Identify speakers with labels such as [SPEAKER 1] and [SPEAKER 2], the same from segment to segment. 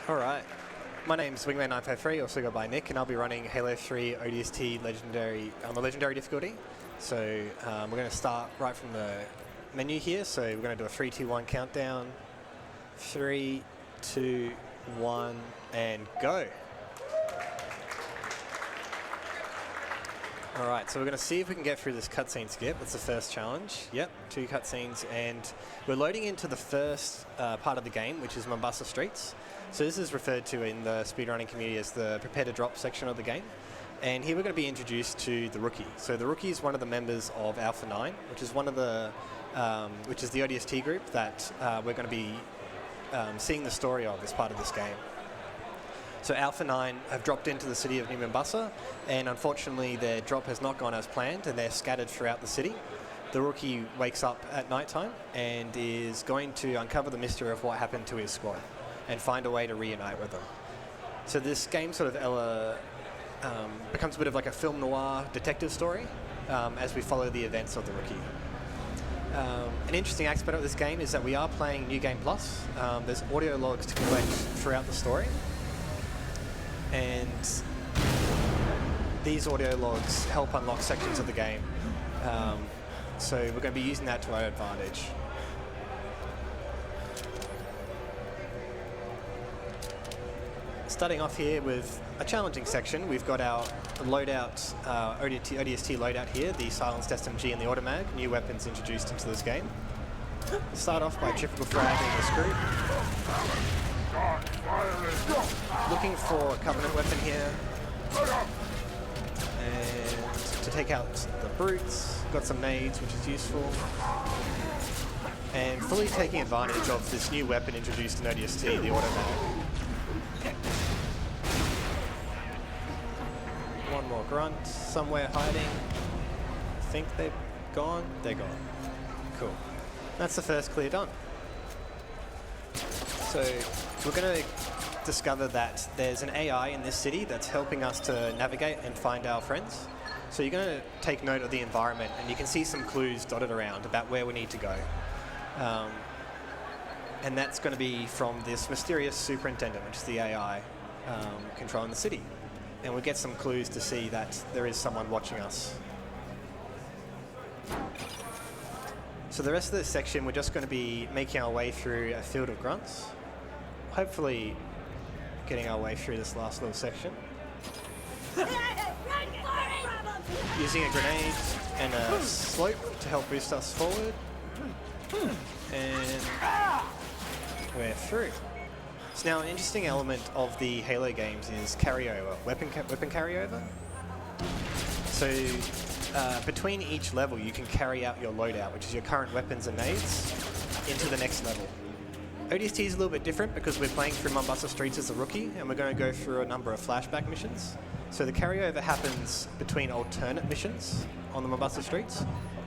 [SPEAKER 1] Alright, my name's Wingman953, also go by Nick, and I'll be running Halo 3 ODST Legendary on the Legendary difficulty. So we're going to start right from the menu here, so we're going to do a 3, 2, 1 countdown. 3, 2, 1, and go! Alright, so we're going to see if we can get through this cutscene skip. That's the first challenge. Yep, 2 cutscenes, and we're loading into the first part of the game, which is Mombasa Streets. So this is referred to in the speedrunning community as the prepare to drop section of the game. And here we're going to be introduced to the Rookie. So the Rookie is one of the members of Alpha 9, which is one of the, which is the ODST group that we're going to be seeing the story of as part of this game. So Alpha 9 have dropped into the city of New Mombasa, and unfortunately their drop has not gone as planned, and they're scattered throughout the city. The Rookie wakes up at night time and is going to uncover the mystery of what happened to his squad and find a way to reunite with them. So this game sort of becomes a bit of like a film noir detective story as we follow the events of the Rookie. An interesting aspect of this game is that we are playing New Game Plus. There's audio logs to collect throughout the story. And these audio logs help unlock sections of the game. So we're going to be using that to our advantage. Starting off here with a challenging section, we've got our loadout, ODST loadout here, the silenced SMG and the Automag, new weapons introduced into this game. We'll start off by triple fragging this group. Looking for a Covenant weapon here. And to take out the brutes, got some nades, which is useful. And fully taking advantage of this new weapon introduced in ODST, the Automag. One more grunt, somewhere hiding. I think they've gone. They're gone. Cool. That's the first clear done. So we're going to discover that there's an AI in this city that's helping us to navigate and find our friends. So you're going to take note of the environment, and you can see some clues dotted around about where we need to go. And that's going to be from this mysterious superintendent, which is the AI controlling the city. And we'll get some clues to see that there is someone watching us. So the rest of this section, we're just going to be making our way through a field of grunts. Hopefully getting our way through this last little section. Using a grenade and a slope to help boost us forward. And we're through. So now an interesting element of the Halo games is carryover, weapon carryover. So between each level you can carry out your loadout, which is your current weapons and nades, into the next level. ODST is a little bit different because we're playing through Mombasa Streets as a Rookie, and we're going to go through a number of flashback missions. So the carryover happens between alternate missions on the Mombasa Streets,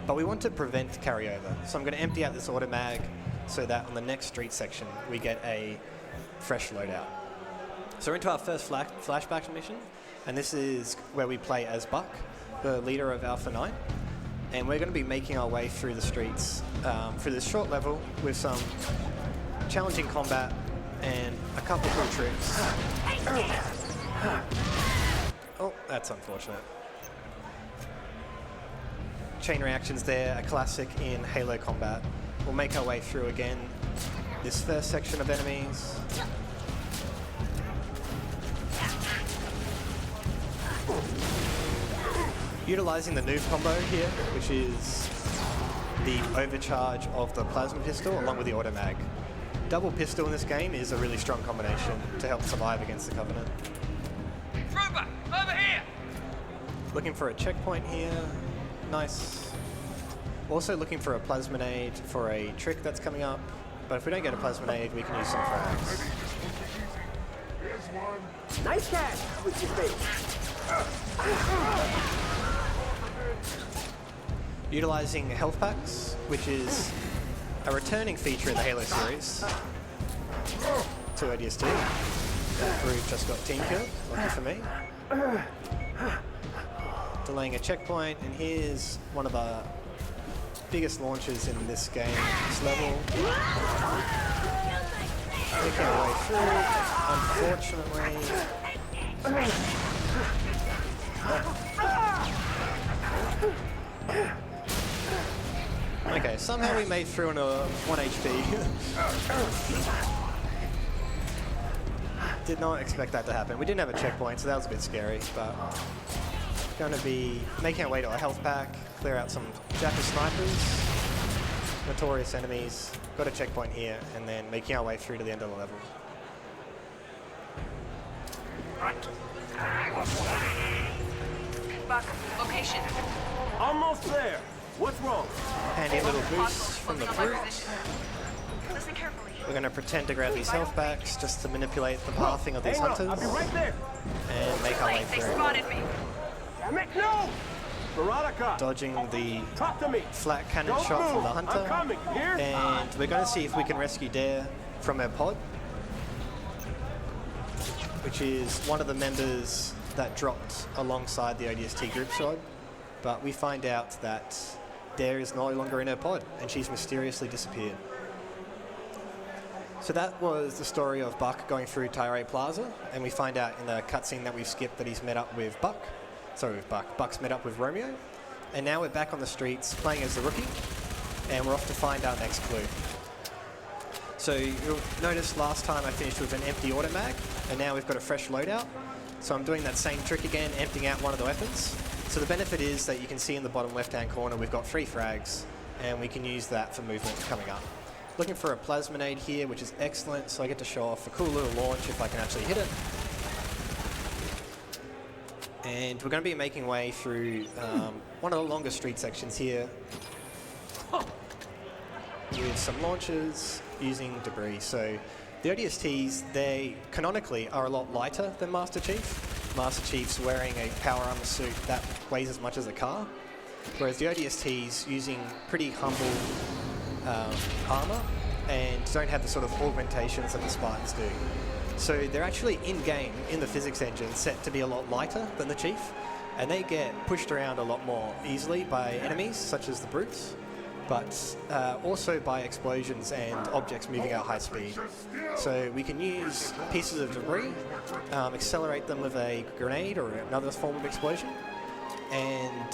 [SPEAKER 1] but we want to prevent carryover. So I'm going to empty out this Automag so that on the next street section we get a fresh loadout. So we're into our first flashback mission, and this is where we play as Buck, the leader of Alpha 9. And we're going to be making our way through the streets through this short level with some challenging combat and a couple cool tricks. Oh, that's unfortunate. Chain reactions there, a classic in Halo combat. We'll make our way through again this first section of enemies. Utilizing the noob combo here, which is the overcharge of the plasma pistol along with the Automag. Double pistol in this game is a really strong combination to help survive against the Covenant.
[SPEAKER 2] Trooper, over here!
[SPEAKER 1] Looking for a checkpoint here. Nice. Also looking for a plasma nade for a trick that's coming up. But if we don't get a plasma nade, we can use some frags.
[SPEAKER 3] Nice catch with your face.
[SPEAKER 1] Utilizing health packs, which is a returning feature in the Halo series to ODST. That group just got team killed, lucky for me. Delaying a checkpoint, and here's one of the biggest launches in this game, this level. Making our way through. Unfortunately. Okay, somehow we made through on a 1 HP. Did not expect that to happen. We didn't have a checkpoint, so that was a bit scary, but going to be making our way to our health pack, clear out some Jacker snipers, notorious enemies, got a checkpoint here, and then making our way through to the end of the level.
[SPEAKER 2] Buck, location.
[SPEAKER 3] Almost there. What's wrong?
[SPEAKER 1] Handy little boost from the brute.
[SPEAKER 2] Listen carefully.
[SPEAKER 1] We're going to pretend to grab these health packs just to manipulate the pathing of these hunters
[SPEAKER 3] I'll be right there.
[SPEAKER 1] and make our way
[SPEAKER 2] They
[SPEAKER 1] through.
[SPEAKER 2] spotted me.
[SPEAKER 3] Damn it, no! Veronica!
[SPEAKER 1] Dodging the
[SPEAKER 3] Talk to me!
[SPEAKER 1] flat cannon
[SPEAKER 3] Don't
[SPEAKER 1] shot from the
[SPEAKER 3] move.
[SPEAKER 1] hunter.
[SPEAKER 3] I'm coming, you hear?
[SPEAKER 1] And we're going to see if we can rescue Dare from her pod, which is one of the members that dropped alongside the ODST group squad. But we find out that Dare is no longer in her pod and she's mysteriously disappeared. So that was the story of Buck going through Tyree Plaza, and we find out in the cutscene that we've skipped that he's met up with Buck. Sorry, with Buck. Buck's met up with Romeo. And now we're back on the streets playing as the rookie, and we're off to find our next clue. So you'll notice last time I finished with an empty auto mag, and now we've got a fresh loadout. So I'm doing that same trick again, emptying out one of the weapons. So the benefit is that you can see in the bottom left-hand corner we've got 3 frags, and we can use that for movement coming up. Looking for a plasma nade here, which is excellent, so I get to show off a cool little launch if I can actually hit it. And we're going to be making way through one of the longer street sections here with some launches using debris. So the ODSTs, they canonically are a lot lighter than Master Chief. Master Chief's wearing a power armor suit that weighs as much as a car, whereas the ODSTs using pretty humble armor and don't have the sort of augmentations that the Spartans do. So they're actually in-game, in the physics engine, set to be a lot lighter than the Chief, and they get pushed around a lot more easily by enemies, such as the brutes, but also by explosions and objects moving at high speed. So we can use pieces of debris, accelerate them with a grenade or another form of explosion, and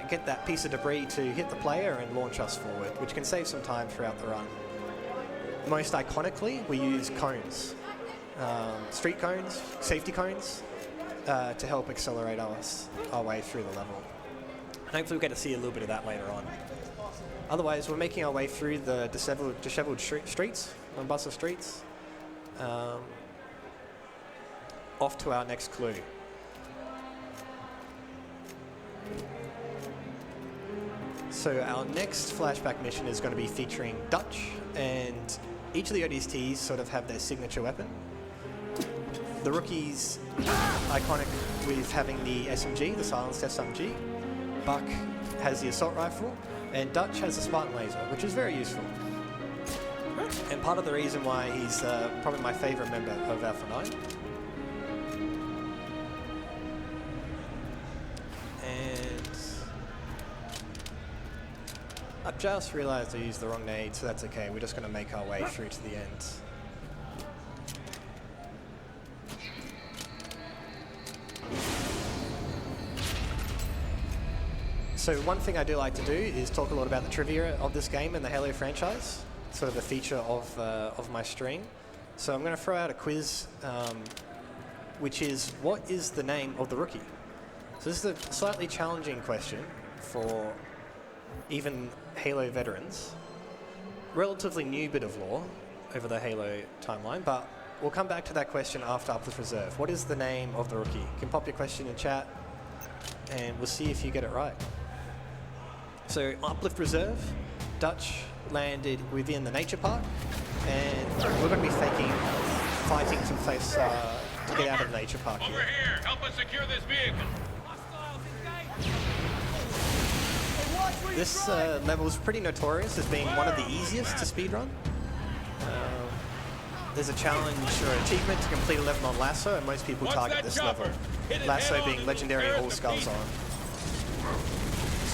[SPEAKER 1] get that piece of debris to hit the player and launch us forward, which can save some time throughout the run. Most iconically, we use cones. Street cones, safety cones, to help accelerate our way through the level. Hopefully we'll get to see a little bit of that later on. Otherwise, we're making our way through the disheveled streets, Mombasa streets, off to our next clue. So our next flashback mission is going to be featuring Dutch, and each of the ODSTs sort of have their signature weapon. The rookie's iconic with having the SMG, the silenced SMG. Buck has the assault rifle, and Dutch has the Spartan laser, which is very useful. And part of the reason why he's probably my favorite member of Alpha 9. And I've just realized I used the wrong nade, so that's okay. We're just going to make our way through to the end. So one thing I do like to do is talk a lot about the trivia of this game and the Halo franchise, sort of a feature of my stream. So I'm going to throw out a quiz, which is, what is the name of the rookie? So this is a slightly challenging question for even Halo veterans. Relatively new bit of lore over the Halo timeline, but we'll come back to that question after Uplift Reserve. What is the name of the rookie? You can pop your question in chat, and we'll see if you get it right. So Uplift Reserve, Dutch landed within the nature park, and we're going to be fighting to face to get out of the nature park here.
[SPEAKER 2] Over here, help us secure this vehicle.
[SPEAKER 1] This level is pretty notorious as being one of the easiest to speedrun. There's a challenge or achievement to complete a level on Lasso, and most people target this level. Lasso being legendary all skulls on.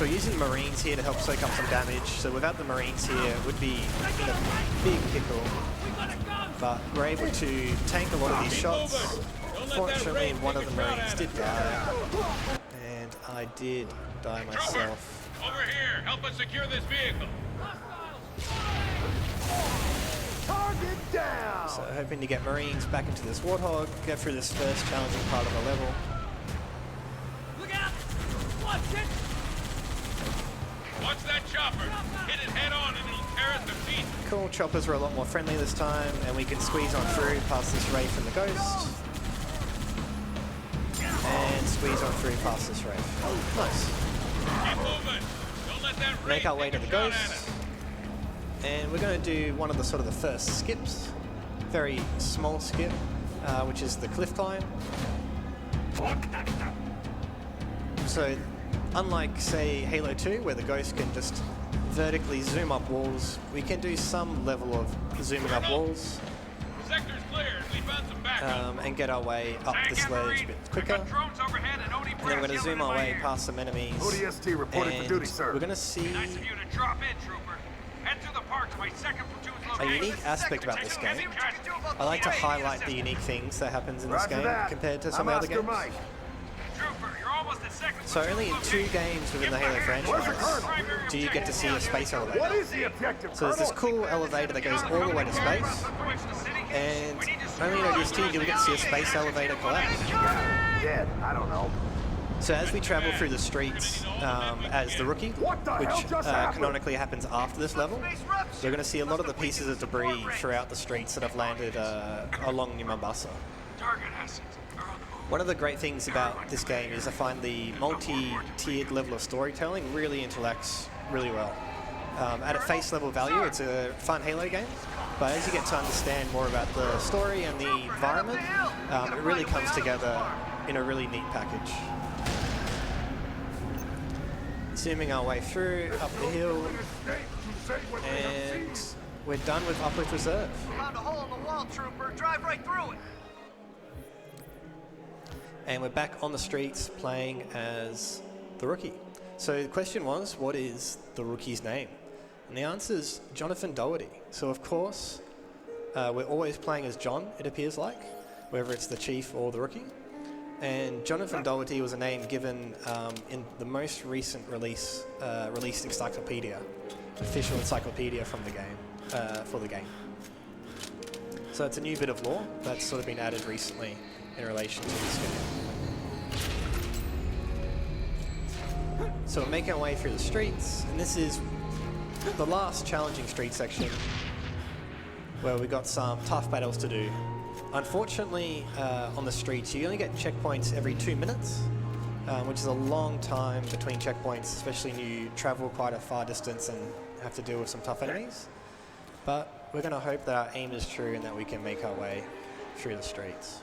[SPEAKER 1] So we're using Marines here to help soak up some damage. So without the Marines here, it would be in a big pickle. But we're able to tank a lot of these shots. Fortunately, one of the Marines did die. And I did die myself.
[SPEAKER 2] Over here, help us secure this vehicle.
[SPEAKER 3] Target down!
[SPEAKER 1] So hoping to get Marines back into this Warthog, get through this first challenging part of the level.
[SPEAKER 2] Look out! Watch it! Watch that chopper! Hit it head on and it'll tear us to pieces.
[SPEAKER 1] Cool, choppers are a lot more friendly this time, and we can squeeze on through past this Wraith and the Ghost. And squeeze on through past this Wraith. Oh, nice.
[SPEAKER 2] Keep moving! Don't let that
[SPEAKER 1] Make our way to
[SPEAKER 2] take
[SPEAKER 1] the
[SPEAKER 2] a shot
[SPEAKER 1] Ghost.
[SPEAKER 2] at us.
[SPEAKER 1] And we're going to do one of the sort of the first skips. Very small skip, which is the cliff climb. So, unlike, say, Halo 2, where the Ghost can just vertically zoom up walls, we can do some level of zooming up walls
[SPEAKER 2] Sector's clear. We found some backup.
[SPEAKER 1] and get our way up this ledge a bit quicker. And then we're going to zoom our way past some enemies.
[SPEAKER 3] ODST reporting for
[SPEAKER 1] And
[SPEAKER 3] duty, sir.
[SPEAKER 1] we're going to see
[SPEAKER 2] Nice of you to drop in, trooper. Head to the park to my second platoon's
[SPEAKER 1] a
[SPEAKER 2] location.
[SPEAKER 1] unique aspect about this game. I like to highlight the unique things that happens in this
[SPEAKER 3] Roger
[SPEAKER 1] game
[SPEAKER 3] that.
[SPEAKER 1] compared to some
[SPEAKER 3] I'm
[SPEAKER 1] other
[SPEAKER 3] Oscar
[SPEAKER 1] games.
[SPEAKER 3] Mike.
[SPEAKER 2] Trooper, you're almost at second
[SPEAKER 1] So only in 2 games within the Halo franchise do you get to see a space
[SPEAKER 3] What
[SPEAKER 1] elevator.
[SPEAKER 3] is the objective,
[SPEAKER 1] So there's this
[SPEAKER 3] Colonel?
[SPEAKER 1] cool elevator that goes all the way to space, and only in ODST do we get to see a space elevator collapse.
[SPEAKER 3] Yeah, I don't know.
[SPEAKER 1] So as we travel through the streets as the Rookie,
[SPEAKER 3] What the hell
[SPEAKER 1] which
[SPEAKER 3] just happened?
[SPEAKER 1] canonically happens after this level, we're going to see a lot of the pieces of debris throughout the streets that have landed along New Mombasa.
[SPEAKER 2] Target assets are on the move.
[SPEAKER 1] One of the great things about this game is I find the multi-tiered level of storytelling really interacts really well. At a face level value, it's a fun Halo game, but as you get to understand more about the story and the environment, it really comes together in a really neat package. Zooming our way through, up the hill, and we're done with Uplift Reserve.
[SPEAKER 4] Found a hole in the wall, trooper. Drive right through it.
[SPEAKER 1] And we're back on the streets playing as the Rookie. So the question was, what is the Rookie's name? And the answer is Jonathan Doherty. So of course, we're always playing as John, it appears like, whether it's the Chief or the Rookie. And Jonathan Doherty was a name given in the most recent released encyclopedia, official encyclopedia from the game, for the game. So it's a new bit of lore that's sort of been added recently in relation to this game. So we're making our way through the streets, and this is the last challenging street section where we got some tough battles to do. Unfortunately, on the streets, you only get checkpoints every 2 minutes, which is a long time between checkpoints, especially when you travel quite a far distance and have to deal with some tough enemies. But we're going to hope that our aim is true and that we can make our way through the streets.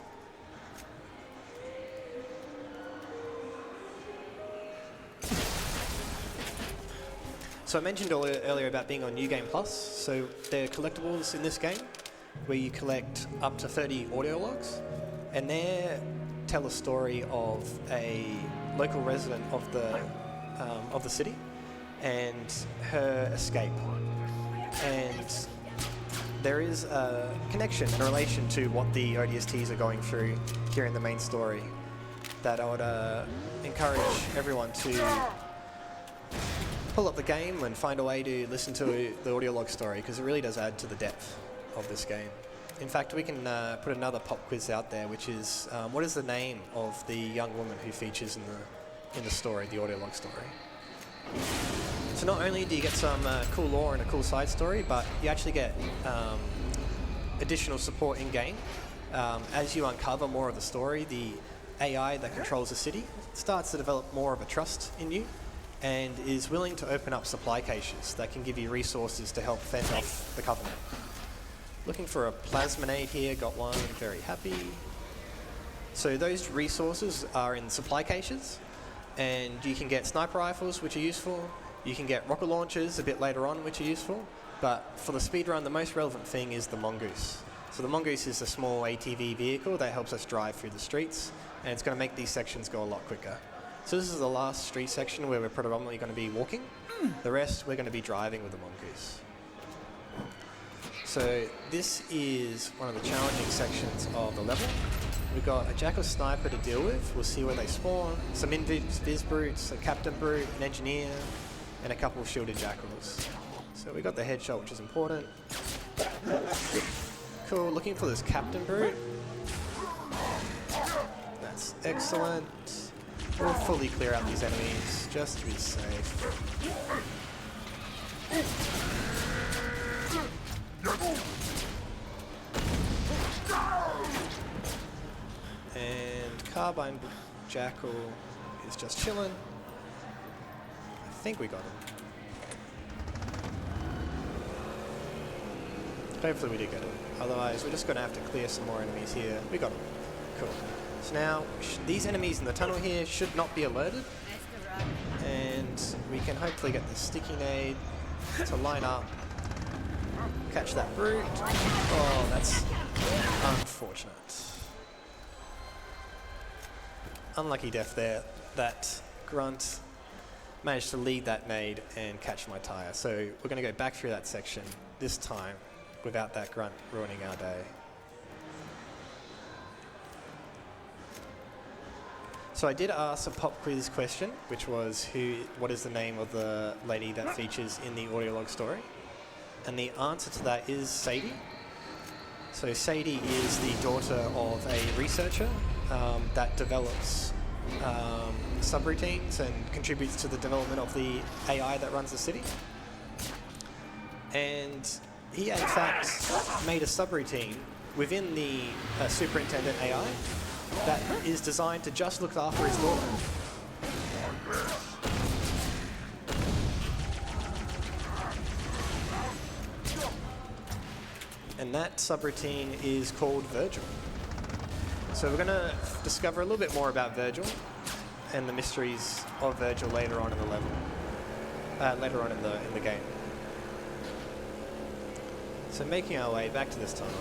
[SPEAKER 1] So I mentioned earlier about being on New Game Plus. So there are collectibles in this game where you collect up to 30 audio logs, and they tell a story of a local resident of the city and her escape. And there is a connection in relation to what the ODSTs are going through here in the main story that I would encourage everyone to pull up the game and find a way to listen to the audio log story, because it really does add to the depth of this game. In fact, we can put another pop quiz out there, which is what is the name of the young woman who features in the story, the audio log story? So not only do you get some cool lore and a cool side story, but you actually get additional support in game. As you uncover more of the story, the AI that controls the city starts to develop more of a trust in you, and is willing to open up supply caches that can give you resources to help fend off the Covenant. Looking for a plasminate here, got one, very happy. So those resources are in supply caches, and you can get sniper rifles, which are useful. You can get rocket launchers a bit later on, which are useful. But for the speedrun, the most relevant thing is the Mongoose. So the Mongoose is a small ATV vehicle that helps us drive through the streets, and it's going to make these sections go a lot quicker. So this is the last street section where we're predominantly going to be walking. The rest we're going to be driving with the mongoose. So this is one of the challenging sections of the level. We've got a jackal sniper to deal with. We'll see where they spawn. Some invis brutes, a captain brute, an engineer, and a couple of shielded jackals. So we got the headshot, which is important. Cool, looking for this captain brute. That's excellent. We'll fully clear out these enemies, just to be safe. And Carbine Jackal is just chilling. I think we got him. Hopefully we did get him. Otherwise, we're just going to have to clear some more enemies here. We got him. Cool. So now, these enemies in the tunnel here should not be alerted. And we can hopefully get the sticky nade to line up. Catch that brute. Oh, that's unfortunate. Unlucky death there. That grunt managed to lead that nade and catch my tire. So we're going to go back through that section this time without that grunt ruining our day. So I did ask a pop quiz question, which was what is the name of the lady that features in the audio log story? And the answer to that is Sadie. So Sadie is the daughter of a researcher that develops subroutines and contributes to the development of the AI that runs the city. And he, in fact, made a subroutine within the superintendent AI that is designed to just look after his daughter. And that subroutine is called Virgil. So we're going to discover a little bit more about Virgil and the mysteries of Virgil later on in the level, later on in the game. So making our way back to this tunnel.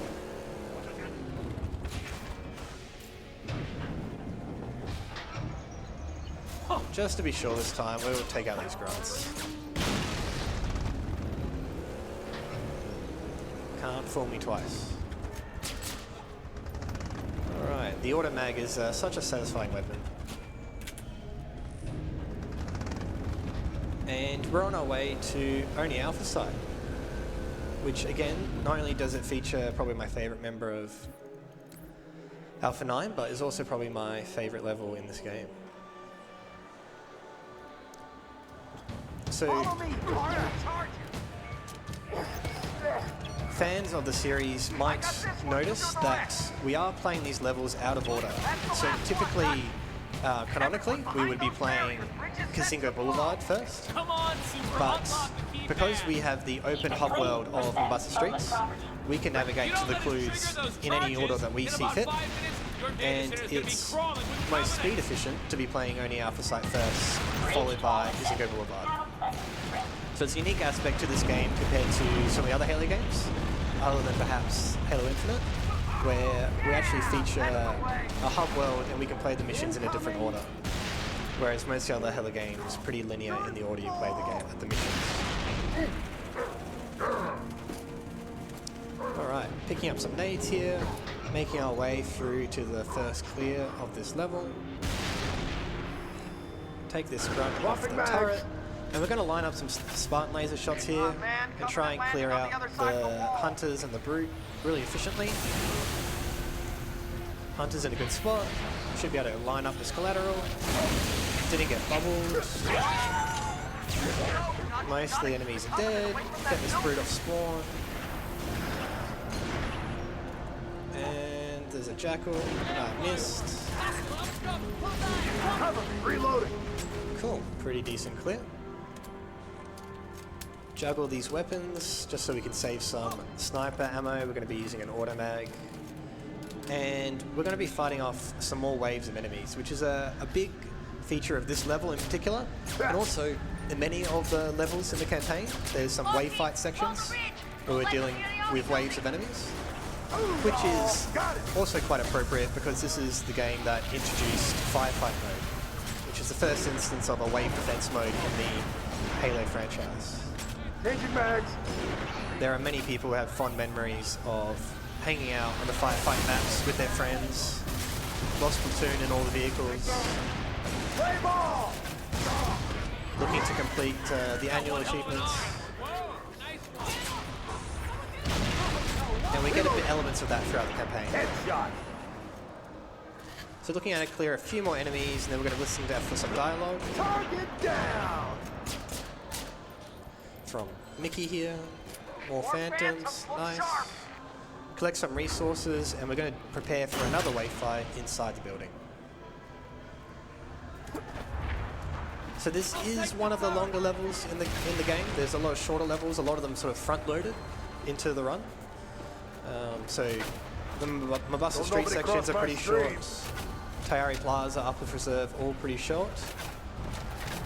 [SPEAKER 1] Just to be sure this time, we will take out these grunts. Can't fool me twice. Alright, the automag is such a satisfying weapon. And we're on our way to Oni Alpha site, which again, not only does it feature probably my favorite member of Alpha 9, but is also probably my favorite level in this game. So, fans of the series might notice that we are playing these levels out of order. So typically, canonically, we would be playing Kazingo Boulevard first. But because we have the open hub world of Mombasa Streets, we can navigate to the clues in any order that we see fit. And it's most speed efficient to be playing Oni Alpha Site first, followed by Kazingo Boulevard. So it's a unique aspect to this game compared to some of the other Halo games, other than perhaps Halo Infinite, where we actually feature a hub world and we can play the missions in a different order. Whereas most of the other Halo games are pretty linear in the order you play the game at the missions. Alright, picking up some nades here, making our way through to the first clear of this level. Take this grunt off the turret. And we're going to line up some Spartan laser shots here and try and clear out the hunters and the brute really efficiently. Hunter's in a good spot. Should be able to line up this collateral. Didn't get bubbled. Most of the enemies are dead. Get this brute off spawn. And there's a jackal. Missed.
[SPEAKER 3] Reloading.
[SPEAKER 1] Cool. Pretty decent clear. Juggle these weapons just so we can save some sniper ammo. We're going to be using an automag. And we're going to be fighting off some more waves of enemies, which is a big feature of this level in particular. And also in many of the levels in the campaign, there's some wave fight sections where we're dealing with waves of enemies, which is also quite appropriate because this is the game that introduced firefight mode, which is It's the first instance of a wave defense mode in the Halo franchise.
[SPEAKER 3] Changing mags.
[SPEAKER 1] There are many people who have fond memories of hanging out on the firefight maps with their friends, lost platoon in all the vehicles,
[SPEAKER 3] Play ball.
[SPEAKER 1] looking to complete the annual achievements. And we get a bit elements of that throughout the campaign.
[SPEAKER 3] Headshot.
[SPEAKER 1] So looking at it, clear a few more enemies, and then we're going to listen to for some dialogue
[SPEAKER 3] Target down.
[SPEAKER 1] from Mickey here. More phantoms, nice. Collect some resources, and we're going to prepare for another wave fight inside the building. So this is one of the longer levels in the game. There's a lot of shorter levels, a lot of them sort of front-loaded into the run. So the Mombasa Street sections are pretty short. Tayari Plaza, Upper Reserve, all pretty short.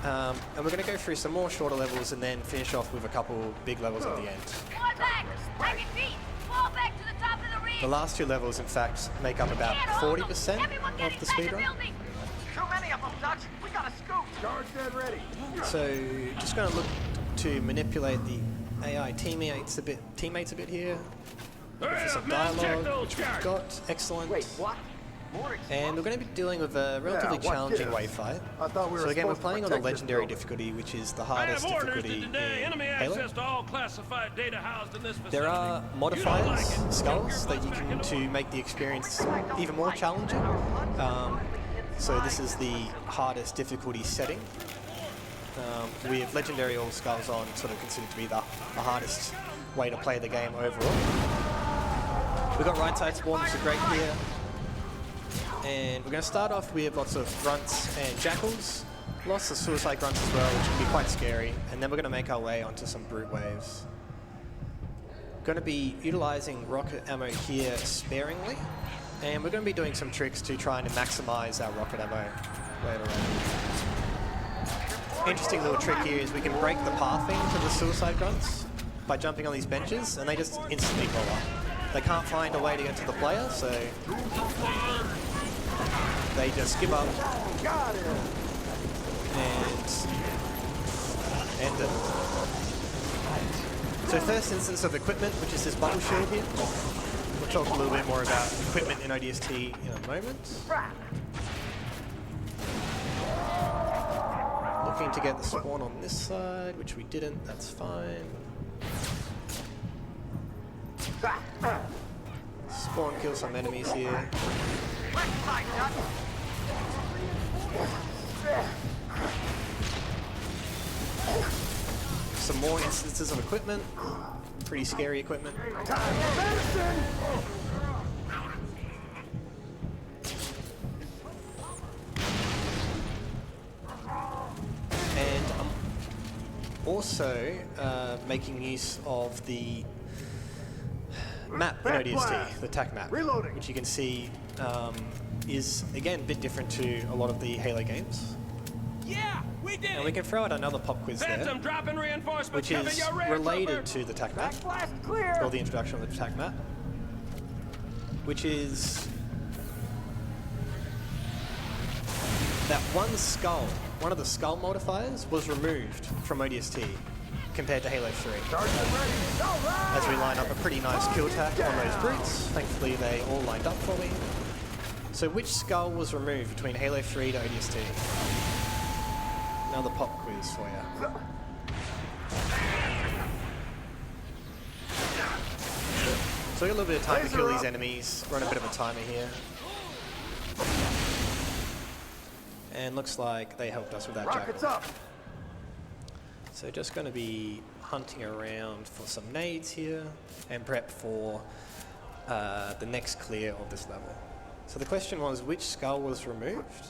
[SPEAKER 1] And we're going to go through some more shorter levels and then finish off with a couple big levels at the end.
[SPEAKER 5] Fall back! I repeat, fall back to the top of the ring!
[SPEAKER 1] The last two levels, in fact, make up about 40% of the speedrun.
[SPEAKER 4] Too many of them, Dutch. We gotta scoop.
[SPEAKER 3] Charge dead ready.
[SPEAKER 1] So just going to look to manipulate the AI teammates a bit here. Look for some dialogue, which we've got. Excellent.
[SPEAKER 3] Wait, what?
[SPEAKER 1] And we're going to be dealing with a relatively
[SPEAKER 3] watch
[SPEAKER 1] challenging
[SPEAKER 3] this.
[SPEAKER 1] wave fight.
[SPEAKER 3] I thought we were
[SPEAKER 1] So again, we're
[SPEAKER 3] supposed to
[SPEAKER 1] playing on the
[SPEAKER 3] protect this
[SPEAKER 1] legendary
[SPEAKER 3] building.
[SPEAKER 1] difficulty, which is the
[SPEAKER 6] I
[SPEAKER 1] hardest
[SPEAKER 6] have orders
[SPEAKER 1] difficulty
[SPEAKER 6] today.
[SPEAKER 1] in
[SPEAKER 6] Enemy
[SPEAKER 1] Halo.
[SPEAKER 6] access to all classified data housed in this facility.
[SPEAKER 1] There are
[SPEAKER 6] You don't
[SPEAKER 1] modifiers,
[SPEAKER 6] like it?
[SPEAKER 1] skulls,
[SPEAKER 6] Get
[SPEAKER 1] that
[SPEAKER 6] your
[SPEAKER 1] you
[SPEAKER 6] butts
[SPEAKER 1] can
[SPEAKER 6] back in the
[SPEAKER 1] to make the experience even more challenging. So this is the hardest difficulty setting. With legendary all skulls on, sort of considered to be the hardest way to play the game overall. We've got right side spawn, which is great here. And we're going to start off with lots of grunts and jackals, lots of suicide grunts as well, which can be quite scary. And then we're going to make our way onto some brute waves. Going to be utilizing rocket ammo here sparingly, and we're going to be doing some tricks to try and maximize our rocket ammo later on. Interesting little trick here is we can break the pathing to the suicide grunts by jumping on these benches, and they just instantly blow up. They can't find a way to get to the player, so they just give up
[SPEAKER 3] Got it.
[SPEAKER 1] and end it. So first instance of equipment, which is this bubble shield here. We'll talk a little bit more about equipment in ODST in a moment. Looking to get the spawn on this side, which we didn't, that's fine. Spawn kill some enemies here.
[SPEAKER 4] Left side, Dutch.
[SPEAKER 1] Some more instances of equipment. Pretty scary equipment.
[SPEAKER 3] Time for medicine.
[SPEAKER 1] And I'm also making use of the map in ODST, the TAC map,
[SPEAKER 3] Reloading.
[SPEAKER 1] which you can see is, again, a bit different to a lot of the Halo games.
[SPEAKER 6] Yeah, we did
[SPEAKER 1] And we
[SPEAKER 6] it.
[SPEAKER 1] can throw out another pop quiz there,
[SPEAKER 6] Phantom dropping reinforcements.
[SPEAKER 1] which
[SPEAKER 6] Kevin,
[SPEAKER 1] is
[SPEAKER 6] you're red,
[SPEAKER 1] related
[SPEAKER 6] Trooper.
[SPEAKER 1] to the TAC map,
[SPEAKER 3] Blast clear.
[SPEAKER 1] or the introduction of the TAC map, which is that one skull, one of the skull modifiers, was removed from ODST compared to Halo 3.
[SPEAKER 3] Charge dead ready. All right.
[SPEAKER 1] As we line up a pretty nice kill attack on those brutes. Thankfully they all lined up for me. So which skull was removed between Halo 3 to ODST? Another pop quiz for you. So we got a little bit of time to kill these enemies, run a bit of a timer here. And looks like they helped us with that
[SPEAKER 3] Rockets
[SPEAKER 1] jackal.
[SPEAKER 3] up.
[SPEAKER 1] So just going to be hunting around for some nades here and prep for the next clear of this level. So the question was, which skull was removed?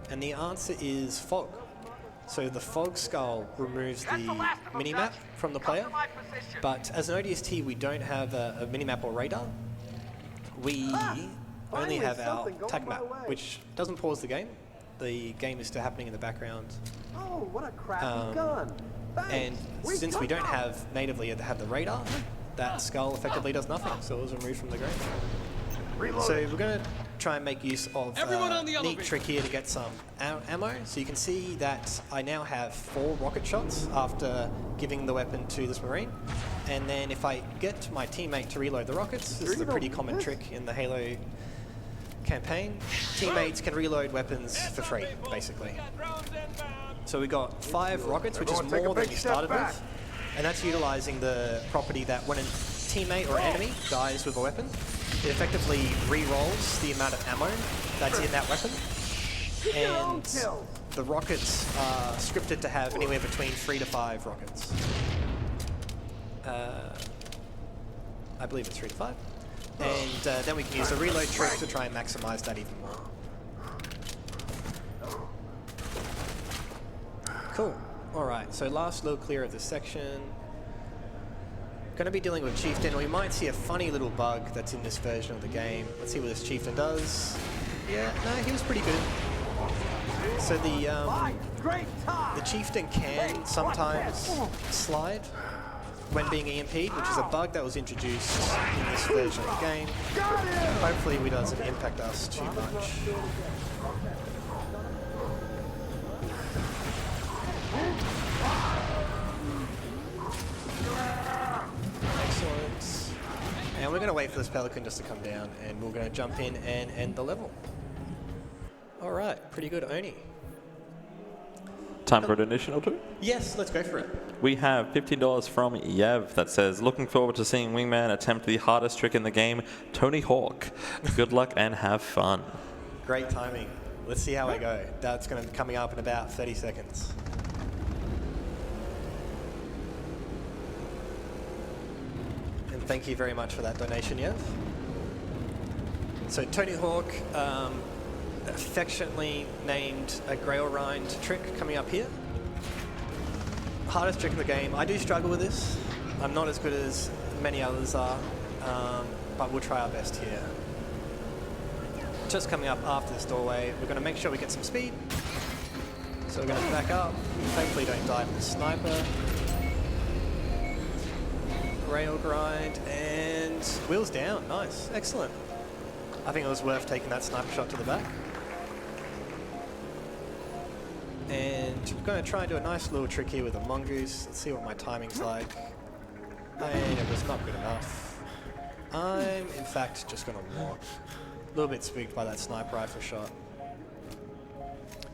[SPEAKER 1] And the answer is fog. So the fog skull removes the minimap from the player, but as an ODST we don't have a minimap or radar. We only have our TAC map, which doesn't pause the game. The game is still happening in the background.
[SPEAKER 3] Oh, what a crappy gun.
[SPEAKER 1] And since we don't have natively have the radar, that skull effectively does nothing, so it was removed from the game. So we're going to try and make use of
[SPEAKER 6] Everyone on the
[SPEAKER 1] neat
[SPEAKER 6] elevator.
[SPEAKER 1] trick here to get some ammo. So you can see that I now have 4 rocket shots after giving the weapon to this Marine. And then if I get my teammate to reload the rockets, this is a pretty common trick in the Halo campaign. Teammates can reload weapons for free, basically. So we got 5 rockets, which is more than we started with. And that's utilizing the property that when a teammate or enemy dies with a weapon, it effectively re-rolls the amount of ammo that's in that weapon. And the rockets are scripted to have anywhere between 3 to 5 rockets. I believe it's 3 to 5. And then we can use the reload trick to try and maximize that even more. Cool. Alright, so last little clear of this section. Going to be dealing with Chieftain. We might see a funny little bug that's in this version of the game. Let's see what this Chieftain does. Yeah, no, he was pretty good. So the Chieftain can sometimes slide when being EMP'd, which is a bug that was introduced in this version of the game. Hopefully it doesn't impact us too much. Excellent. And we're going to wait for this Pelican just to come down, and we're going to jump in and end the level. Alright, pretty good, Oni.
[SPEAKER 7] Time for a donation or two?
[SPEAKER 1] Yes, let's go for it.
[SPEAKER 7] We have $15 from Yev that says, looking forward to seeing Wingman attempt the hardest trick in the game, Tony Hawk. Good luck and have fun.
[SPEAKER 1] Great timing. Let's see how I go. That's going to be coming up in about 30 seconds. And thank you very much for that donation, Yev. So Tony Hawk, affectionately named a Grail Rind trick coming up here. Hardest trick in the game. I do struggle with this. I'm not as good as many others are, but we'll try our best here. Just coming up after this doorway, we're going to make sure we get some speed. So we're going to back up. Hopefully don't die from the sniper. Rail grind and wheels down. Nice, excellent. I think it was worth taking that sniper shot to the back. And we're going to try and do a nice little trick here with a mongoose. Let's see what my timing's like. And it was not good enough. I'm, in fact, just going to walk. A little bit spooked by that sniper rifle shot.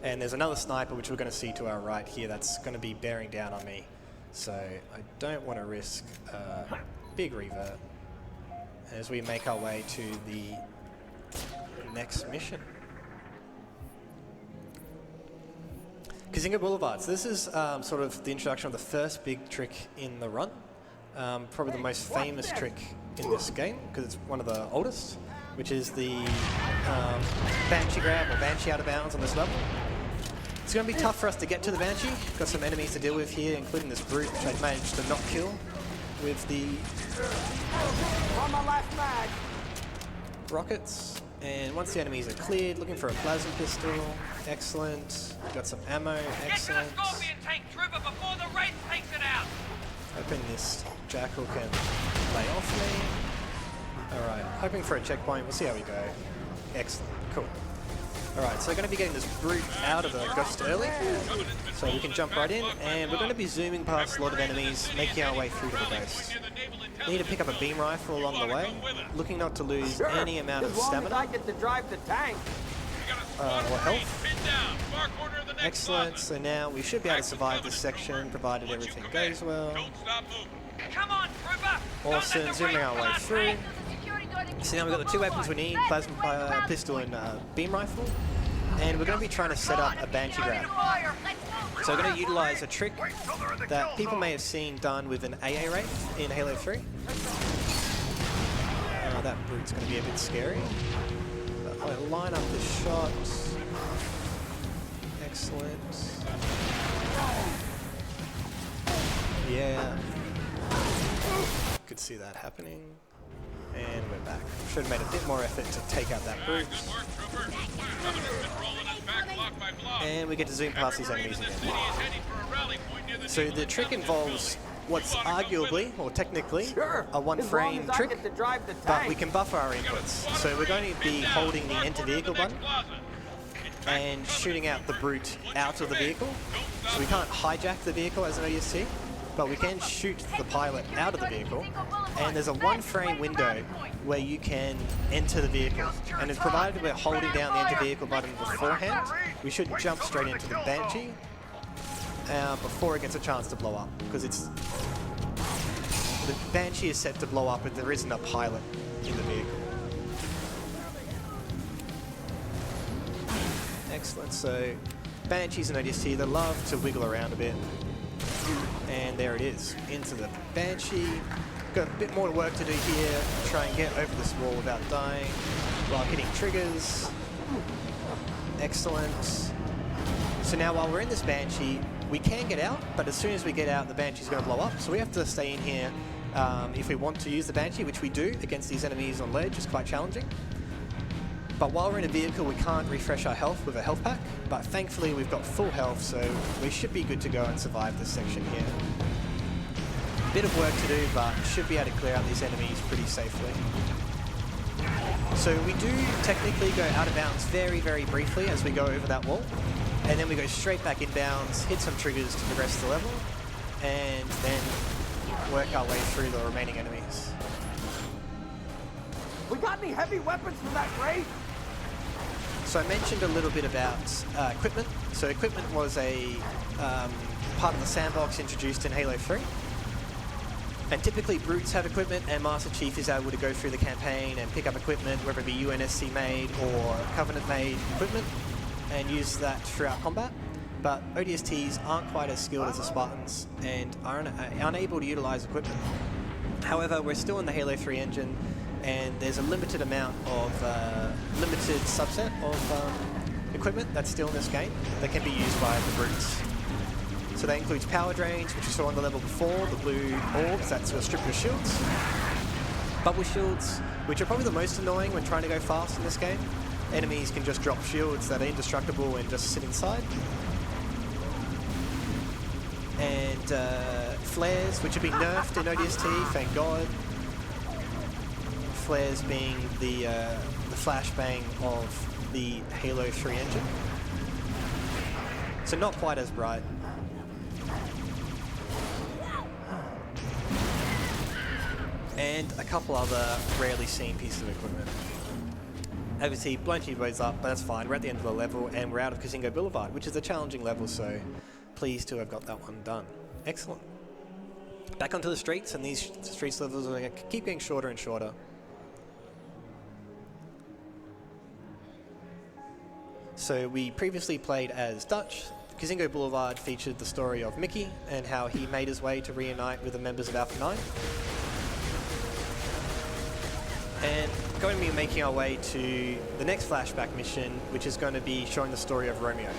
[SPEAKER 1] And there's another sniper, which we're going to see to our right here, that's going to be bearing down on me. So I don't want to risk a big revert as we make our way to the next mission. Kazinga Boulevards. This is sort of the introduction of the first big trick in the run. Probably the most famous trick in this game, because it's one of the oldest, which is the Banshee grab or Banshee out of bounds on this level. It's going to be tough for us to get to the Banshee. Got some enemies to deal with here, including this brute, which I managed to not kill with the
[SPEAKER 3] On my last mag.
[SPEAKER 1] rockets. And once the enemies are cleared, looking for a plasma pistol. Excellent. Got some ammo. Excellent.
[SPEAKER 2] Get to the Scorpion tank, Trooper, before the Wraith takes it out!
[SPEAKER 1] Hoping this Jackal can lay off me. Alright, hoping for a checkpoint. We'll see how we go. Excellent. Cool. Alright, so we're going to be getting this brute out of the ghost early. So we can jump right in, and we're going to be zooming past a lot of enemies, making our way through to the ghost. Need to pick up a beam rifle along the way, looking not to lose any amount of
[SPEAKER 3] As long as
[SPEAKER 1] stamina
[SPEAKER 3] I get to drive the tank.
[SPEAKER 1] or health. Excellent, so now we should be able to survive this section, provided everything goes well.
[SPEAKER 2] Come on, Trooper!
[SPEAKER 1] Awesome, zooming our way through. So now we've got the 2 weapons we need, plasma pistol and beam rifle. And we're going to be trying to set up a Banshee grab. So we're going to utilize a trick that people may have seen done with an AA Wraith in Halo 3. That brute's going to be a bit scary. But I'll line up the shot. Excellent. Yeah. Could see that happening. And we're back. Should have made a bit more effort to take out that brute. And we get to zoom past these enemies again. So the trick involves what's arguably, or technically,
[SPEAKER 3] Sure.
[SPEAKER 1] a one
[SPEAKER 3] as long
[SPEAKER 1] frame
[SPEAKER 3] as I
[SPEAKER 1] trick,
[SPEAKER 3] get to drive the
[SPEAKER 1] but
[SPEAKER 3] tank.
[SPEAKER 1] we can buffer our inputs. So we're going to be holding the enter vehicle button and shooting out the brute out of the vehicle. So we can't hijack the vehicle as an ODST, but we can shoot the pilot out of the vehicle. And there's a one frame window where you can enter the vehicle. And it's provided we're holding down the enter vehicle button beforehand, we should jump straight into the Banshee before it gets a chance to blow up. Because the Banshee is set to blow up if there isn't a pilot in the vehicle. Excellent, so Banshees and ODST, they love to wiggle around a bit. And there it is, into the Banshee. Got a bit more work to do here, try and get over this wall without dying, while hitting triggers. Excellent. So now while we're in this Banshee, we can get out, but as soon as we get out, the Banshee's going to blow up. So we have to stay in here if we want to use the Banshee, which we do against these enemies on ledge. It's quite challenging. But while we're in a vehicle, we can't refresh our health with a health pack. But thankfully, we've got full health, so we should be good to go and survive this section here. Bit of work to do, but should be able to clear out these enemies pretty safely. So we do technically go out of bounds very, very briefly as we go over that wall. And then we go straight back in bounds, hit some triggers to progress the level, and then work our way through the remaining enemies.
[SPEAKER 3] We got any heavy weapons for that raid?
[SPEAKER 1] So I mentioned a little bit about equipment. So equipment was a part of the sandbox introduced in Halo 3. And typically brutes have equipment, and Master Chief is able to go through the campaign and pick up equipment, whether it be UNSC made or Covenant made equipment, and use that throughout combat. But ODSTs aren't quite as skilled as the Spartans and are unable to utilize equipment. However, we're still in the Halo 3 engine, and there's a limited amount of, limited subset of equipment that's still in this game that can be used by the brutes. So that includes power drains, which you saw on the level before, the blue orbs, that's will strip your shields. Bubble shields, which are probably the most annoying when trying to go fast in this game. Enemies can just drop shields that are indestructible and just sit inside. And flares, which have been nerfed in ODST, thank God. Flares being the flashbang of the Halo 3 engine. So not quite as bright. And a couple other rarely seen pieces of equipment. Obviously, blown T-bows up, but that's fine. We're at the end of the level, and we're out of Kazingo Boulevard, which is a challenging level, so pleased to have got that one done. Excellent. Back onto the streets, and these streets levels are going to keep getting shorter and shorter. So we previously played as Dutch. Kazingo Boulevard featured the story of Mickey and how he made his way to reunite with the members of Alpha 9. And going to be making our way to the next flashback mission, which is going to be showing the story of Romeo.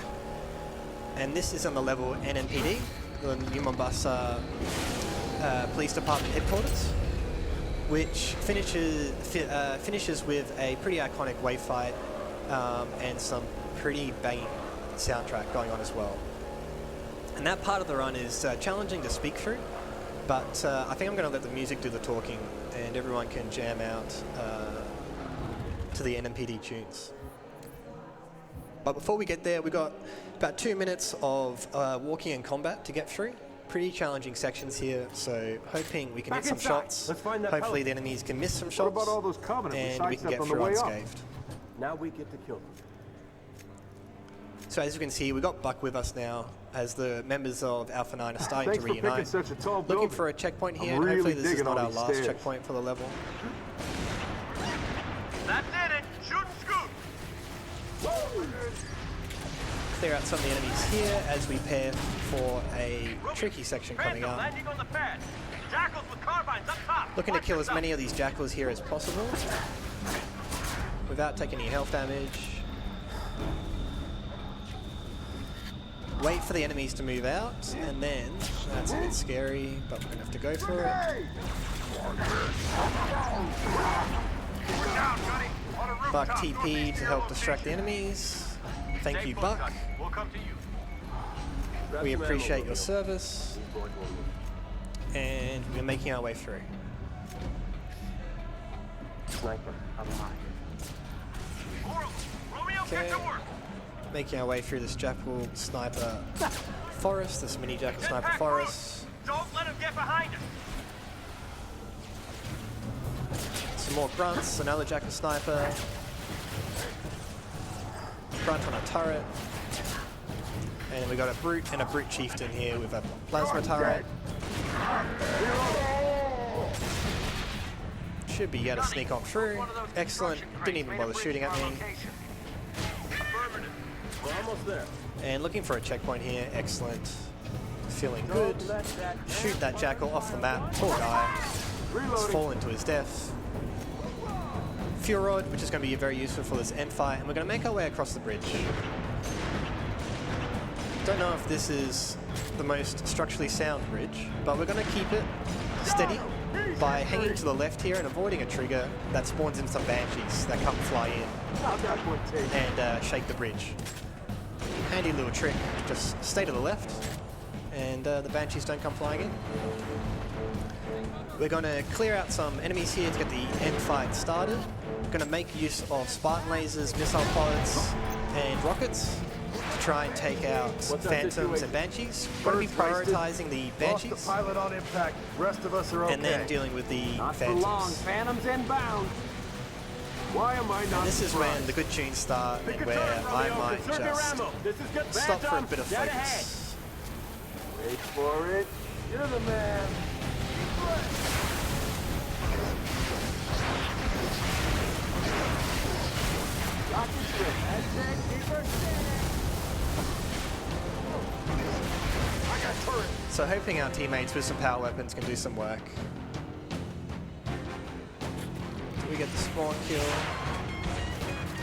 [SPEAKER 1] And this is on the level NMPD, the New Mombasa Police Department headquarters, which finishes with a pretty iconic wave fight and some pretty banging soundtrack going on as well. And that part of the run is challenging to speak through, but I think I'm going to let the music do the talking and everyone can jam out to the NMPD tunes. But before we get there, we've got about 2 minutes of walking and combat to get through. Pretty challenging sections here, so hoping we can hit some shots.
[SPEAKER 8] Let's find that
[SPEAKER 1] Hopefully the enemies can miss some shots.
[SPEAKER 8] What about all those Covenant
[SPEAKER 1] and we can get
[SPEAKER 8] on the
[SPEAKER 1] through
[SPEAKER 8] way up?
[SPEAKER 1] unscathed.
[SPEAKER 8] Now we get to kill them.
[SPEAKER 1] So as you can see, we've got Buck with us now as the members of Alpha 9 are starting to
[SPEAKER 8] Thanks for
[SPEAKER 1] reunite.
[SPEAKER 8] picking such a tall
[SPEAKER 1] Looking
[SPEAKER 8] building.
[SPEAKER 1] for a checkpoint here,
[SPEAKER 8] I'm
[SPEAKER 1] and hopefully
[SPEAKER 8] really
[SPEAKER 1] this is
[SPEAKER 8] digging
[SPEAKER 1] not
[SPEAKER 8] all
[SPEAKER 1] our
[SPEAKER 8] these
[SPEAKER 1] last
[SPEAKER 8] stairs.
[SPEAKER 1] checkpoint for the level.
[SPEAKER 4] That did it. Shoot and scoot.
[SPEAKER 1] Clear out some of the enemies here as we prepare for a tricky section coming up.
[SPEAKER 4] Landing on the pad. Jackals with carbines up top.
[SPEAKER 1] Looking to kill as many of these jackals here as possible without taking any health damage. Wait for the enemies to move out, and then that's a bit scary, but we're gonna have to go for it.
[SPEAKER 4] We're down, Gunny. On a rooftop.
[SPEAKER 1] Buck TP to help distract the enemies. Thank you, Buck.
[SPEAKER 4] We'll come to you.
[SPEAKER 1] We appreciate your service. And we're making our way through.
[SPEAKER 8] Sniper, I'm hot.
[SPEAKER 2] Laurel, Romeo, get to work.
[SPEAKER 1] Making our way through this jackal sniper forest, this mini jackal sniper
[SPEAKER 2] Jetpack
[SPEAKER 1] forest.
[SPEAKER 2] Don't let him get behind us.
[SPEAKER 1] Some more grunts, another jackal sniper. Grunt on a turret. And we got a brute and a brute chieftain here with a plasma turret. Should be able to sneak on through. Excellent. Didn't even bother shooting at me.
[SPEAKER 8] We're almost there.
[SPEAKER 1] And looking for a checkpoint here. Excellent. Feeling good. Shoot that jackal off the map. Poor guy. He's fallen to his death. Fuel rod, which is going to be very useful for this end fight. And we're going to make our way across the bridge. Don't know if this is the most structurally sound bridge, but we're going to keep it steady by hanging to the left here and avoiding a trigger that spawns in some banshees that come fly in and shake the bridge. Handy little trick, just stay to the left and the banshees don't come flying in. We're going to clear out some enemies here to get the end fight started. We're going to make use of Spartan lasers, missile pods and rockets to try and take out phantoms and banshees. We're going to be prioritizing the banshees.
[SPEAKER 3] Lost the pilot on impact. Rest of us are okay.
[SPEAKER 1] And then dealing with the
[SPEAKER 3] Not for
[SPEAKER 1] phantoms.
[SPEAKER 3] long. Phantoms inbound. Why am I not
[SPEAKER 1] And this is
[SPEAKER 3] surprised?
[SPEAKER 1] when the good tunes start and where I might just stop for a bit of focus.
[SPEAKER 3] Wait for it. You're the man. Got the trick. That's it. Keep her standing. I got turret.
[SPEAKER 1] So hoping our teammates with some power weapons can do some work. Do we get the spawn kill?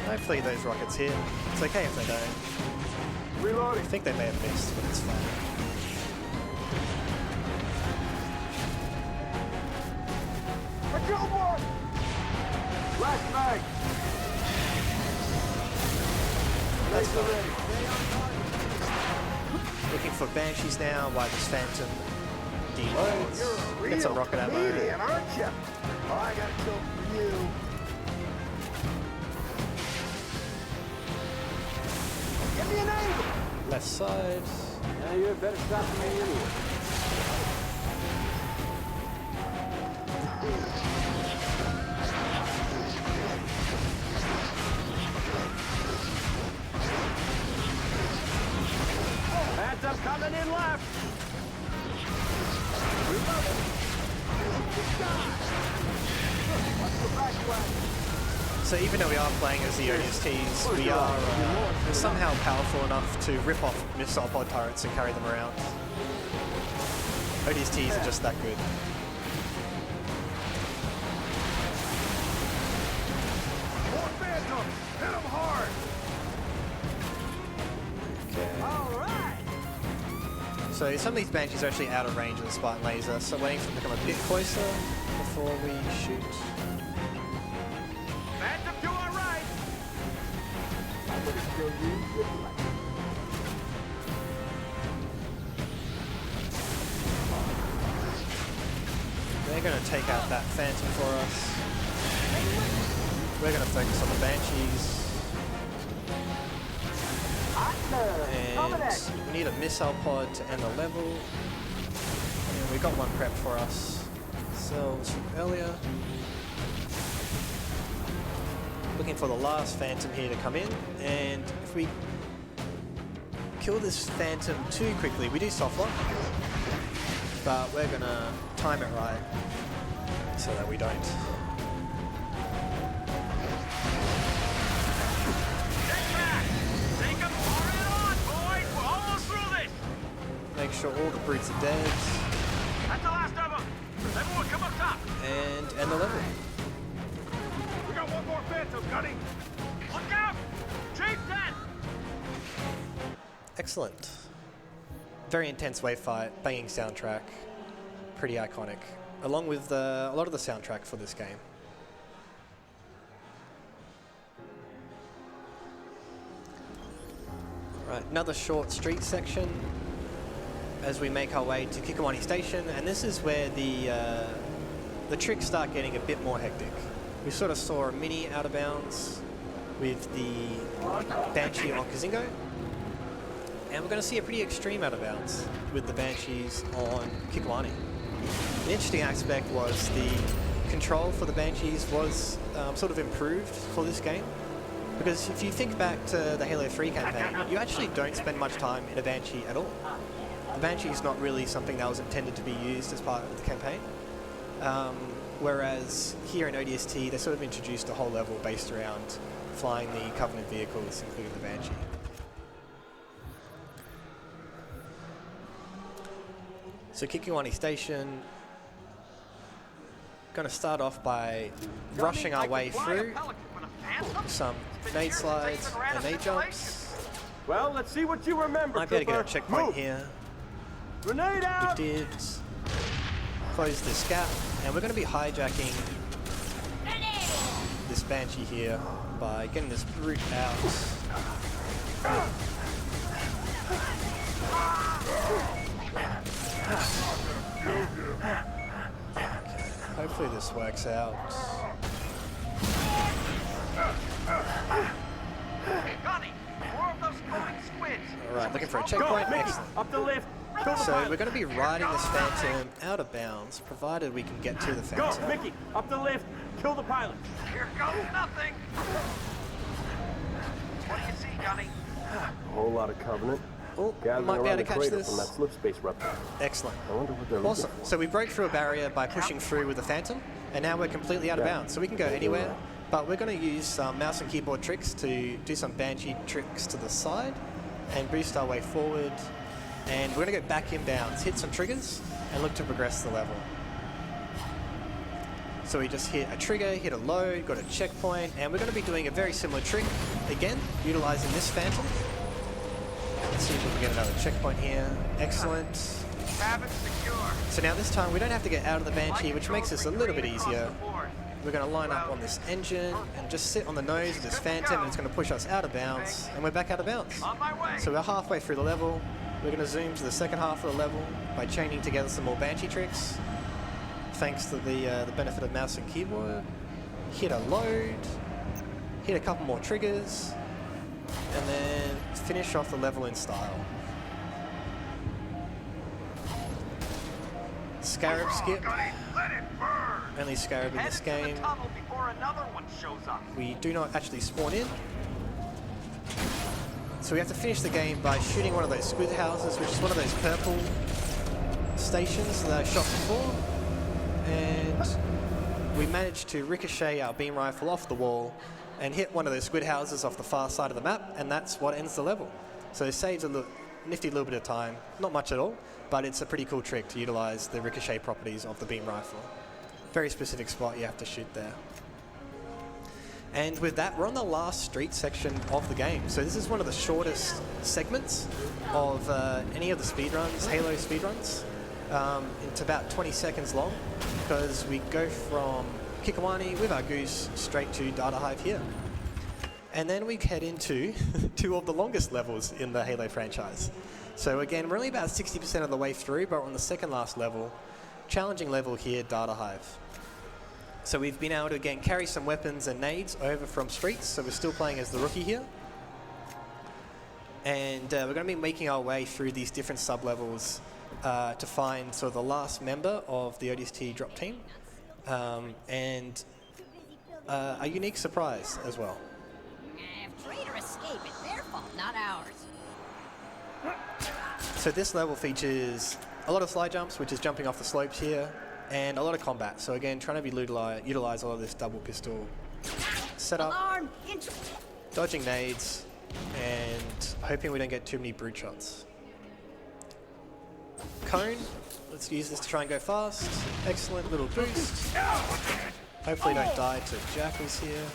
[SPEAKER 1] Hopefully those rockets hit. It's okay if they don't.
[SPEAKER 3] Reloading.
[SPEAKER 1] I think they may have missed, but it's fine.
[SPEAKER 3] I killed one. Last mag.
[SPEAKER 1] That's fine. Looking for banshees now, while this phantom deloads. Get some rocket ammo.
[SPEAKER 3] Comedian, aren't you? Oh, I got a kill for you. Give me an angle.
[SPEAKER 1] Left side.
[SPEAKER 8] Yeah, you had better stop than me anyway.
[SPEAKER 3] Phantom coming in left.
[SPEAKER 1] So even though we are playing as the ODSTs, we are somehow powerful enough to rip off missile pod turrets and carry them around. ODSTs are just that good.
[SPEAKER 3] More Phantom. Hit him hard. All right.
[SPEAKER 1] So some of these banshees are actually out of range of the Spartan laser, so waiting for them to come a bit closer before we shoot.
[SPEAKER 3] Phantom to our right. I'm gonna kill you.
[SPEAKER 1] They're going to take out that phantom for us. We're going to focus on the banshees. And we need a missile pod to end the level. And we got one prepped for us. Cells from earlier. Looking for the last phantom here to come in. And if we kill this phantom too quickly, we do soft lock. But we're going to time it right so that we don't. Make sure all the brutes are dead.
[SPEAKER 2] That's the last of them. Everyone come up top.
[SPEAKER 1] And end the level.
[SPEAKER 3] We got one more Phantom, Gunny.
[SPEAKER 2] Look out! Chieftain!
[SPEAKER 1] Excellent. Very intense wave fight, banging soundtrack. Pretty iconic. Along with a lot of the soundtrack for this game. Right, another short street section. as we make our way to Kikwani Station, and this is where the tricks start getting a bit more hectic. We sort of saw a mini out of bounds with the Banshee on Kazingo, and we're going to see a pretty extreme out of bounds with the Banshees on Kikwani. The interesting aspect was the control for the Banshees was sort of improved for this game, because if you think back to the Halo 3 campaign, you actually don't spend much time in a Banshee at all. The Banshee is not really something that was intended to be used as part of the campaign. Whereas here in ODST, they sort of introduced a whole level based around flying the Covenant vehicles, including the Banshee. So Kikwani Station, going to start off by rushing our way through some nade slides and nade jumps.
[SPEAKER 8] Well, let's see what you remember.
[SPEAKER 1] Might be able to get a checkpoint here.
[SPEAKER 8] Grenade out!
[SPEAKER 1] We did close this gap, and we're going to be hijacking this Banshee here by getting this brute out. Hopefully this works out.
[SPEAKER 2] Gunny, more of those floating squids.
[SPEAKER 1] Alright, looking for a checkpoint.
[SPEAKER 8] Mickey,
[SPEAKER 1] Excellent.
[SPEAKER 8] up the lift. Kill the
[SPEAKER 1] So
[SPEAKER 8] pilot.
[SPEAKER 1] we're going to be riding this Phantom out of bounds, provided we can get to the
[SPEAKER 8] Go,
[SPEAKER 1] Phantom.
[SPEAKER 8] Mickey, up the lift. Kill the pilot.
[SPEAKER 2] Here goes nothing. What do you see, Gunny?
[SPEAKER 8] A whole lot of Covenant.
[SPEAKER 1] Oh,
[SPEAKER 8] Gathering
[SPEAKER 1] might be
[SPEAKER 8] around
[SPEAKER 1] able to
[SPEAKER 8] the
[SPEAKER 1] catch
[SPEAKER 8] crater
[SPEAKER 1] this.
[SPEAKER 8] from that slip space rupture.
[SPEAKER 1] Excellent.
[SPEAKER 8] I wonder what they're
[SPEAKER 1] Awesome.
[SPEAKER 8] looking for.
[SPEAKER 1] So we broke through a barrier by pushing through with the Phantom, and now we're completely out of bounds. So we can go anywhere, but we're going to use some mouse and keyboard tricks to do some Banshee tricks to the side and boost our way forward. And we're going to go back in bounds, hit some triggers, and look to progress the level. So we just hit a trigger, hit a load, got a checkpoint, and we're going to be doing a very similar trick again, utilizing this Phantom. Let's see if we can get another checkpoint here. Excellent.
[SPEAKER 2] Cabin secure.
[SPEAKER 1] So now this time we don't have to get out of the Banshee, which makes this a little bit easier. We're going to line up on this engine and just sit on the nose of this Phantom, and it's going to push us out of bounds, and we're back out of bounds.
[SPEAKER 2] On my way.
[SPEAKER 1] So we're halfway through the level. We're going to zoom to the second half of the level by chaining together some more Banshee tricks, thanks to the benefit of mouse and keyboard. Hit a load, hit a couple more triggers, and then finish off the level in style. Scarab skip.
[SPEAKER 2] Gunny, let it burn.
[SPEAKER 1] Only Scarab in this
[SPEAKER 2] Head to
[SPEAKER 1] game.
[SPEAKER 2] the tunnel before another one shows up.
[SPEAKER 1] We do not actually spawn in. So we have to finish the game by shooting one of those squid houses, which is one of those purple stations that I shot before. And we managed to ricochet our beam rifle off the wall and hit one of those squid houses off the far side of the map, and that's what ends the level. So it saves a nifty little bit of time, not much at all, but it's a pretty cool trick to utilize the ricochet properties of the beam rifle. Very specific spot you have to shoot there. And with that, we're on the last street section of the game. So this is one of the shortest segments of any of the speedruns, Halo speedruns. It's about 20 seconds long, because we go from Kikwani with our goose straight to Data Hive here. And then we head into two of the longest levels in the Halo franchise. So again, we're only about 60% of the way through, but we're on the second last level. Challenging level here, Data Hive. So we've been able to, again, carry some weapons and nades over from streets, so we're still playing as the rookie here. And we're going to be making our way through these different sub-levels to find sort of the last member of the ODST drop team. And a unique surprise as well.
[SPEAKER 5] If traitor escape, it's their fault, not ours.
[SPEAKER 1] So this level features a lot of slide jumps, which is jumping off the slopes here, and a lot of combat. So again, trying to be utilize all of this double pistol setup,
[SPEAKER 5] Alarm!
[SPEAKER 1] dodging nades, and hoping we don't get too many brute shots. Cone, let's use this to try and go fast. Excellent little boost. Hopefully don't die to jackals here.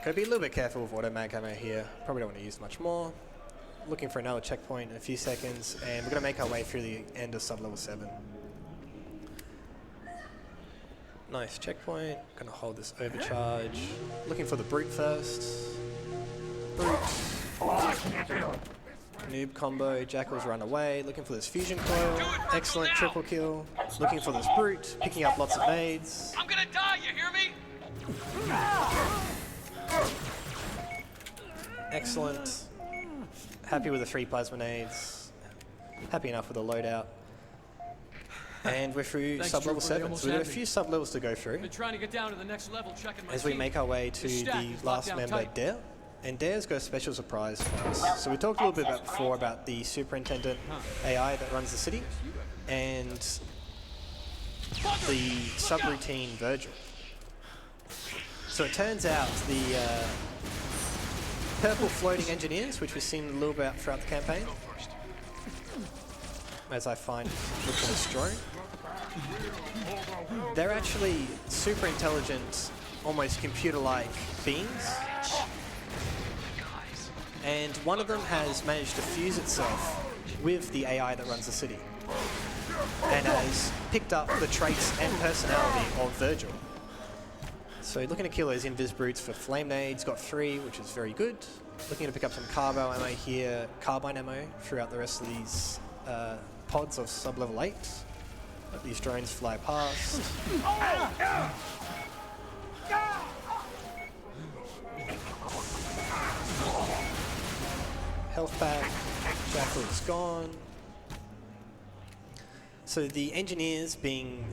[SPEAKER 1] Gotta be a little bit careful with auto mag ammo here. Probably don't want to use much more. Looking for another checkpoint in a few seconds, and we're gonna make our way through the end of sub-level 7. Nice checkpoint. Gonna hold this overcharge. Looking for the brute first. Brute. Noob combo. Jackal's run away. Looking for this fusion coil. Excellent triple kill. Looking for this brute. Picking up lots of nades.
[SPEAKER 2] I'm gonna die, you hear me?
[SPEAKER 1] Excellent. Happy with the 3 plasma nades. Happy enough with the loadout. And we're through sub-level 7. So we've got a few sub-levels to go through
[SPEAKER 6] Been trying to get down to the next level, checking my
[SPEAKER 1] as we
[SPEAKER 6] feet.
[SPEAKER 1] make our way to
[SPEAKER 6] This stack
[SPEAKER 1] the
[SPEAKER 6] is locked
[SPEAKER 1] last
[SPEAKER 6] down
[SPEAKER 1] member,
[SPEAKER 6] tight.
[SPEAKER 1] Dare. And Dare's got a special surprise for us. So we talked a little bit before about the superintendent AI that runs the city and the subroutine Virgil. So it turns out the purple floating engineers, which we've seen a little bit throughout the campaign, as I find look for this drone, they're actually super intelligent, almost computer-like beings. And one of them has managed to fuse itself with the AI that runs the city and has picked up the traits and personality of Virgil. So looking to kill those invis brutes for flame nades, got 3, which is very good. Looking to pick up some carbo ammo here, carbine ammo throughout the rest of these pods of sub-level 8. Let these drones fly past. Health pack, Jackal is gone. So the engineers being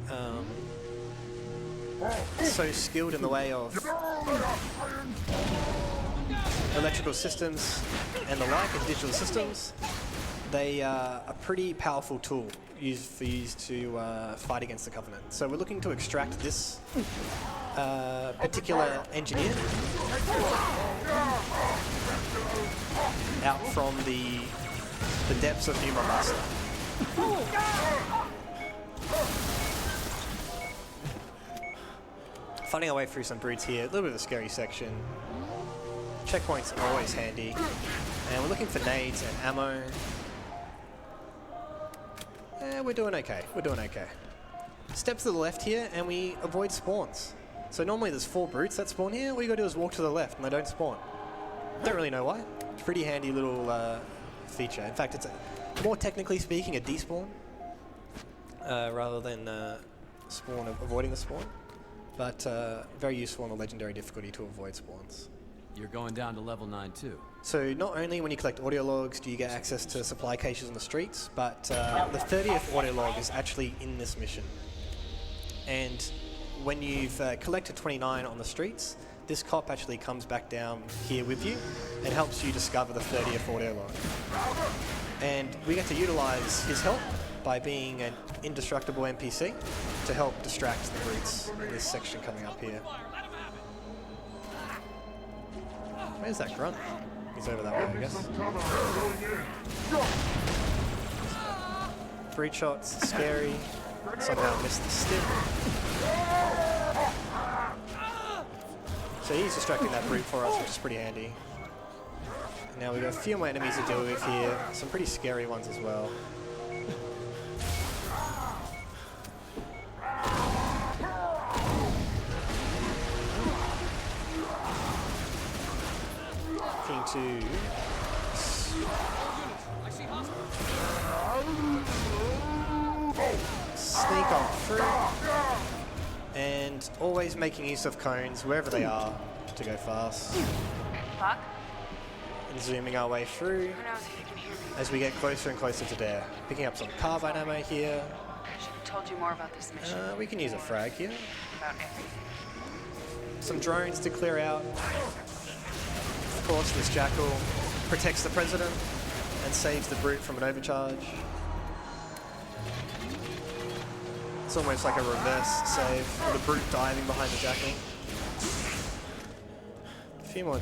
[SPEAKER 1] so skilled in the way of electrical systems and the like, and digital systems, they are a pretty powerful tool used to fight against the Covenant. So we're looking to extract this particular engineer out from the depths of New Mombasa. Finding our way through some brutes here, a little bit of a scary section. Checkpoints are always handy. And we're looking for nades and ammo. We're doing okay, we're doing okay. Step to the left here and we avoid spawns. So normally there's 4 brutes that spawn here, all you gotta do is walk to the left and they don't spawn. Don't really know why. Pretty handy little feature. In fact, it's more technically speaking a despawn rather than avoiding the spawn. But very useful on the legendary difficulty to avoid spawns.
[SPEAKER 6] You're going down to level 9 too.
[SPEAKER 1] So not only when you collect audio logs do you get access to supply caches on the streets, but the 30th audio log is actually in this mission. And when you've collected 29 on the streets, this cop actually comes back down here with you and helps you discover the 30th audio log. And we get to utilize his help by being an indestructible NPC to help distract the brutes in this section coming up here. Where's that grunt? He's over that way, I guess. Brute shots, scary. Somehow missed the stick. So he's distracting that brute for us, which is pretty handy. Now we've got a few more enemies to deal with here. Some pretty scary ones as well. Looking to sneak on through. And always making use of cones wherever they are to go fast.
[SPEAKER 9] Buck?
[SPEAKER 1] And zooming our way through
[SPEAKER 9] Who knows if you can hear me?
[SPEAKER 1] as we get closer and closer to Dare. Picking up some carbine ammo here.
[SPEAKER 9] I should have told you more about this mission.
[SPEAKER 1] We can use a frag here.
[SPEAKER 9] About everything.
[SPEAKER 1] Some drones to clear out. Of course, this Jackal protects the President and saves the brute from an overcharge. It's almost like a reverse save with the brute diving behind the Jackal. A few more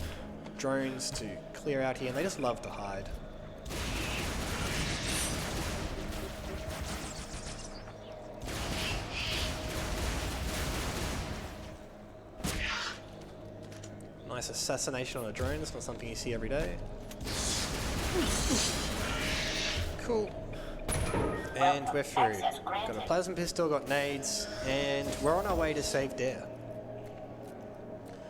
[SPEAKER 1] drones to clear out here, and they just love to hide. Nice assassination on a drone, it's not something you see every day. Cool. And we're through. Got a plasma pistol, got nades, and we're on our way to save Dare.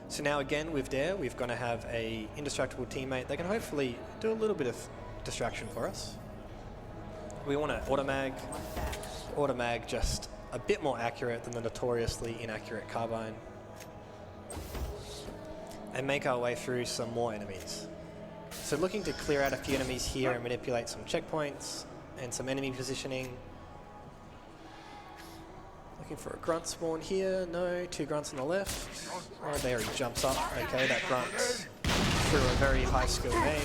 [SPEAKER 1] So now again with Dare, we're going to have a indestructible teammate that can hopefully do a little bit of distraction for us. We want an automag just a bit more accurate than the notoriously inaccurate carbine. And make our way through some more enemies. So looking to clear out a few enemies here and manipulate some checkpoints and some enemy positioning. Looking for a grunt spawn here. No, 2 grunts on the left. Oh, there he jumps up. Okay, that grunt through a very high skill main.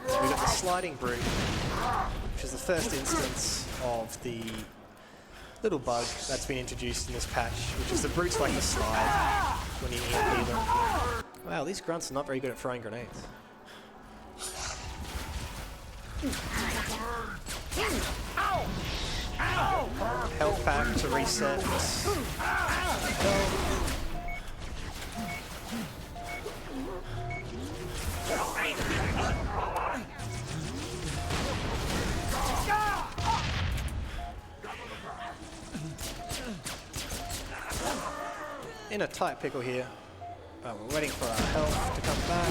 [SPEAKER 1] So we've got the sliding brute, which is the first instance of the little bug that's been introduced in this patch, which is the brutes like to slide when you EMP them. Wow, these grunts are not very good at throwing grenades. Health pack to reset. In a tight pickle here. We're waiting for our health to come back.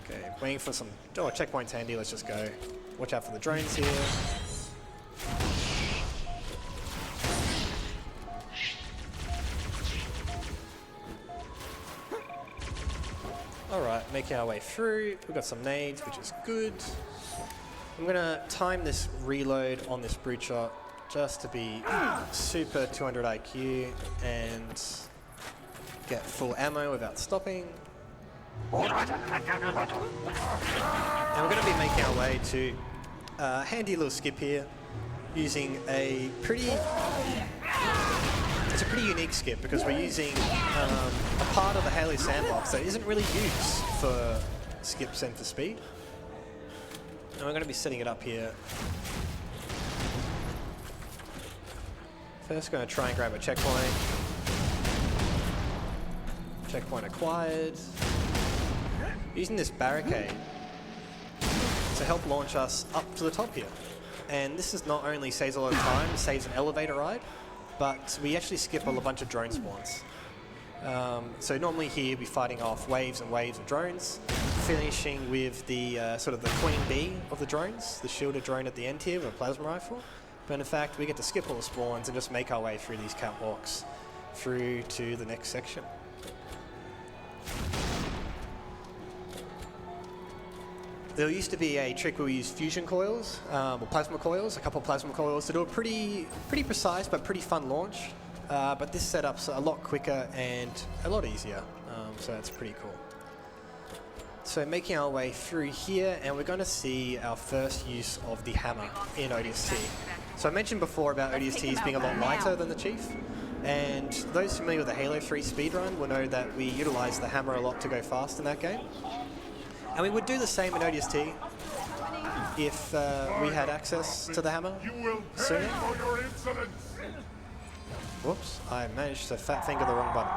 [SPEAKER 1] Okay, waiting for some... Oh, checkpoint's handy, let's just go. Watch out for the drones here. Alright, making our way through. We've got some nades, which is good. I'm gonna time this reload on this brute shot just to be super 200 IQ and get full ammo without stopping. And we're going to be making our way to a handy little skip here using a pretty... It's a pretty unique skip because we're using a part of the Halo sandbox that isn't really used for skips and for speed. And we're going to be setting it up here. First, going to try and grab a checkpoint. Checkpoint acquired. Using this barricade to help launch us up to the top here. And this is not only saves a lot of time, it saves an elevator ride, but we actually skip a bunch of drone spawns. So normally here we'll be fighting off waves and waves of drones, finishing with the sort of the queen bee of the drones, the shielded drone at the end here with a plasma rifle. But in fact, we get to skip all the spawns and just make our way through these catwalks through to the next section. There used to be a trick where we used fusion coils, or plasma coils, a couple of plasma coils to do a pretty precise but pretty fun launch. But this setup's a lot quicker and a lot easier, so that's pretty cool. So making our way through here, and we're going to see our first use of the hammer in ODST. So I mentioned before about ODSTs being a lot lighter than the Chief, and those familiar with the Halo 3 speedrun will know that we utilize the hammer a lot to go fast in that game. And we would do the same in ODST if we had access to the hammer sooner. Whoops, I managed to fat finger the wrong button.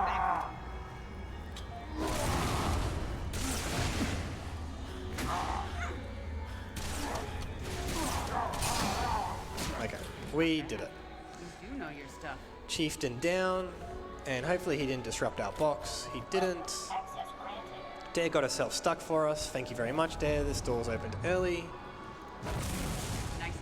[SPEAKER 1] Okay, we did it.
[SPEAKER 9] You do know your stuff.
[SPEAKER 1] Chieftain down, and hopefully he didn't disrupt our box. He didn't. Dare got herself stuck for us. Thank you very much, Dare. This door's opened early.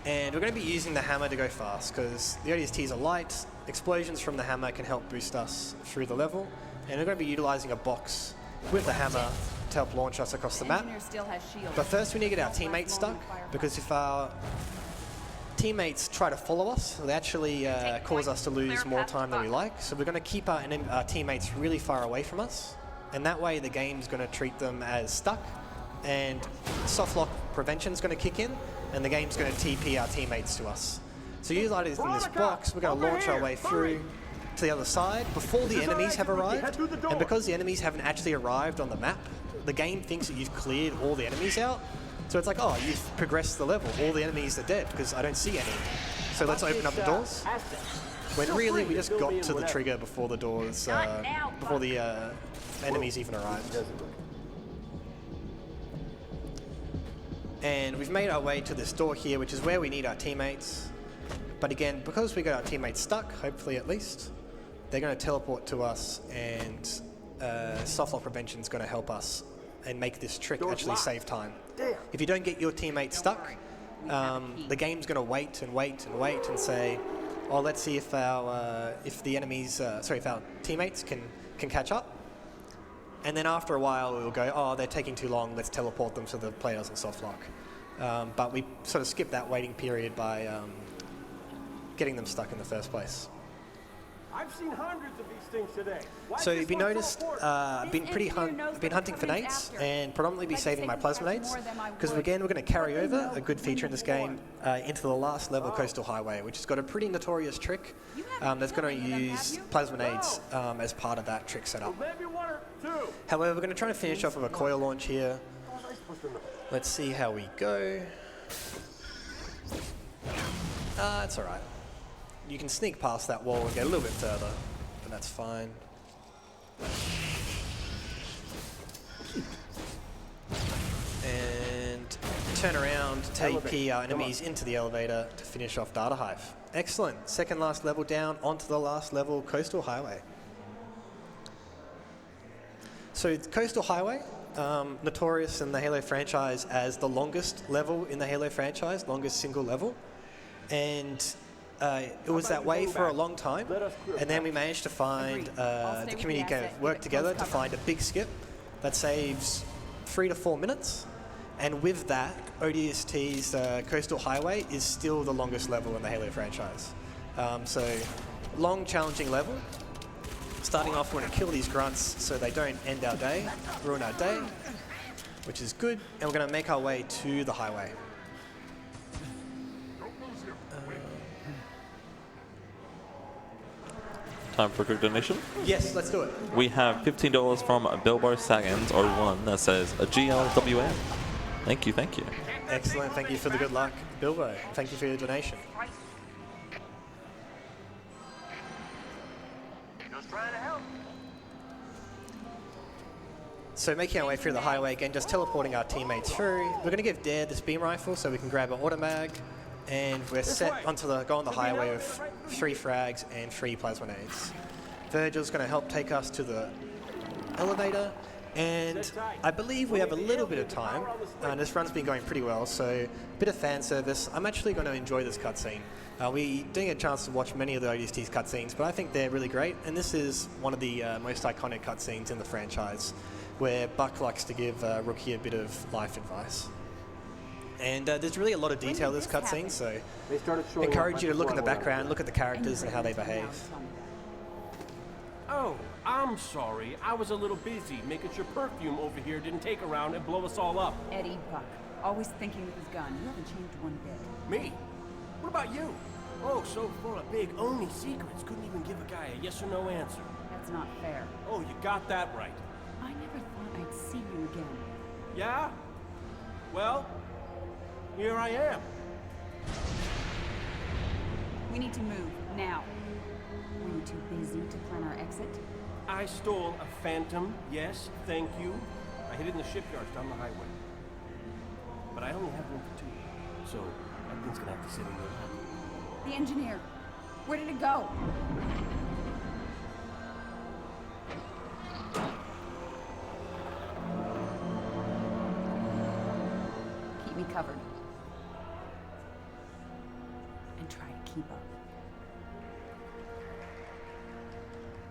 [SPEAKER 1] And we're going to be using the hammer to go fast because the ODSTs are light. Explosions from the hammer can help boost us through the level. And we're going to be utilizing a box with the hammer to help launch us across the map. But first we need to get our teammates stuck, because if our teammates try to follow us, they actually cause us to lose more time than we like. So we're going to keep our teammates really far away from us. And that way the game's going to treat them as stuck, and soft lock prevention's going to kick in, and the game's going to TP our teammates to us. So utilizing this box, we're going to launch our way through to the other side before the enemies have arrived. And because the enemies haven't actually arrived on the map, the game thinks that you've cleared all the enemies out. So it's like, oh, you've progressed the level. All the enemies are dead because I don't see any. So let's open up the doors. When really we just got to the trigger before the doors, before the enemies even arrived. And we've made our way to this door here, which is where we need our teammates. But again, because we got our teammates stuck, hopefully at least, they're going to teleport to us, and softlock prevention is going to help us and make this trick actually save time. If you don't get your teammates stuck, the game's going to wait and wait and wait and say, "Oh, let's see if our if our teammates can catch up." And then after a while, we'll go, "Oh, they're taking too long. Let's teleport them so the player doesn't softlock." But we sort of skip that waiting period by getting them stuck in the first place.
[SPEAKER 8] I've seen hundreds of these things today. Why
[SPEAKER 1] So
[SPEAKER 8] is
[SPEAKER 1] if
[SPEAKER 8] this
[SPEAKER 1] you
[SPEAKER 8] one so
[SPEAKER 1] noticed,
[SPEAKER 8] important?
[SPEAKER 1] I've been hunting for nades and predominantly be saving my plasma nades, because again we're going to carry over a good feature in this game into the last level Coastal Highway, which has got a pretty notorious trick that's going to use plasma nades as part of that trick setup.
[SPEAKER 8] Maybe one or two.
[SPEAKER 1] However, we're going to try to finish off with a coil launch here.
[SPEAKER 8] How was I supposed to know?
[SPEAKER 1] Let's see how we go. It's alright. You can sneak past that wall and get a little bit further, but that's fine. And turn around, TP our enemies into the elevator to finish off Data Hive. Excellent. Second last level down, onto the last level, Coastal Highway. So Coastal Highway, notorious in the Halo franchise as the longest level in the Halo franchise, longest single level. And it was that way for a long time, and then we managed to find the community kind of work together to find a big skip that saves 3 to 4 minutes, and with that, ODST's Coastal Highway is still the longest level in the Halo franchise. So, long, challenging level. Starting off, we're going to kill these grunts so they don't end our day, ruin our day, which is good, and we're going to make our way to the highway.
[SPEAKER 7] Time for a quick donation.
[SPEAKER 1] Yes, let's do it.
[SPEAKER 7] We have $15 from Bilbo Saggins 01 that says a GLWN. Thank you, thank you.
[SPEAKER 1] Excellent, thank you for the good luck, Bilbo. Thank you for your donation.
[SPEAKER 4] Just trying to help.
[SPEAKER 1] So making our way through the highway again, just teleporting our teammates through. We're going to give Dare this beam rifle so we can grab an automag, and we're set onto go on the highway with 3 frags and 3 plasma nades. Virgil's going to help take us to the elevator, and I believe we have a little bit of time. This run's been going pretty well, so a bit of fan service. I'm actually going to enjoy this cutscene. We didn't get a chance to watch many of the ODST's cutscenes, but I think they're really great, and this is one of the most iconic cutscenes in the franchise, where Buck likes to give Rookie a bit of life advice. And there's really a lot of detail in this cutscene, so I encourage you to look in the background, look at the characters and how they behave.
[SPEAKER 8] Oh, I'm sorry. I was a little busy making sure perfume over here didn't take around and blow us all up.
[SPEAKER 3] Eddie Buck, always thinking with his gun. You haven't changed one bit.
[SPEAKER 8] Me? What about you? Oh, so full of big Oni secrets, couldn't even give a guy a yes or no answer.
[SPEAKER 3] That's not fair.
[SPEAKER 8] Oh, you got that right.
[SPEAKER 3] I never thought I'd see you again.
[SPEAKER 8] Yeah? Well, here I am.
[SPEAKER 3] We need to move, now. Were you too busy to plan our exit?
[SPEAKER 8] I stole a Phantom, yes, thank you. I hid it in the shipyards down the highway. But I only have room for 2, so that thing's gonna have to sit in your lap.
[SPEAKER 3] The engineer. Where did it go? Keep me covered. And try to keep up.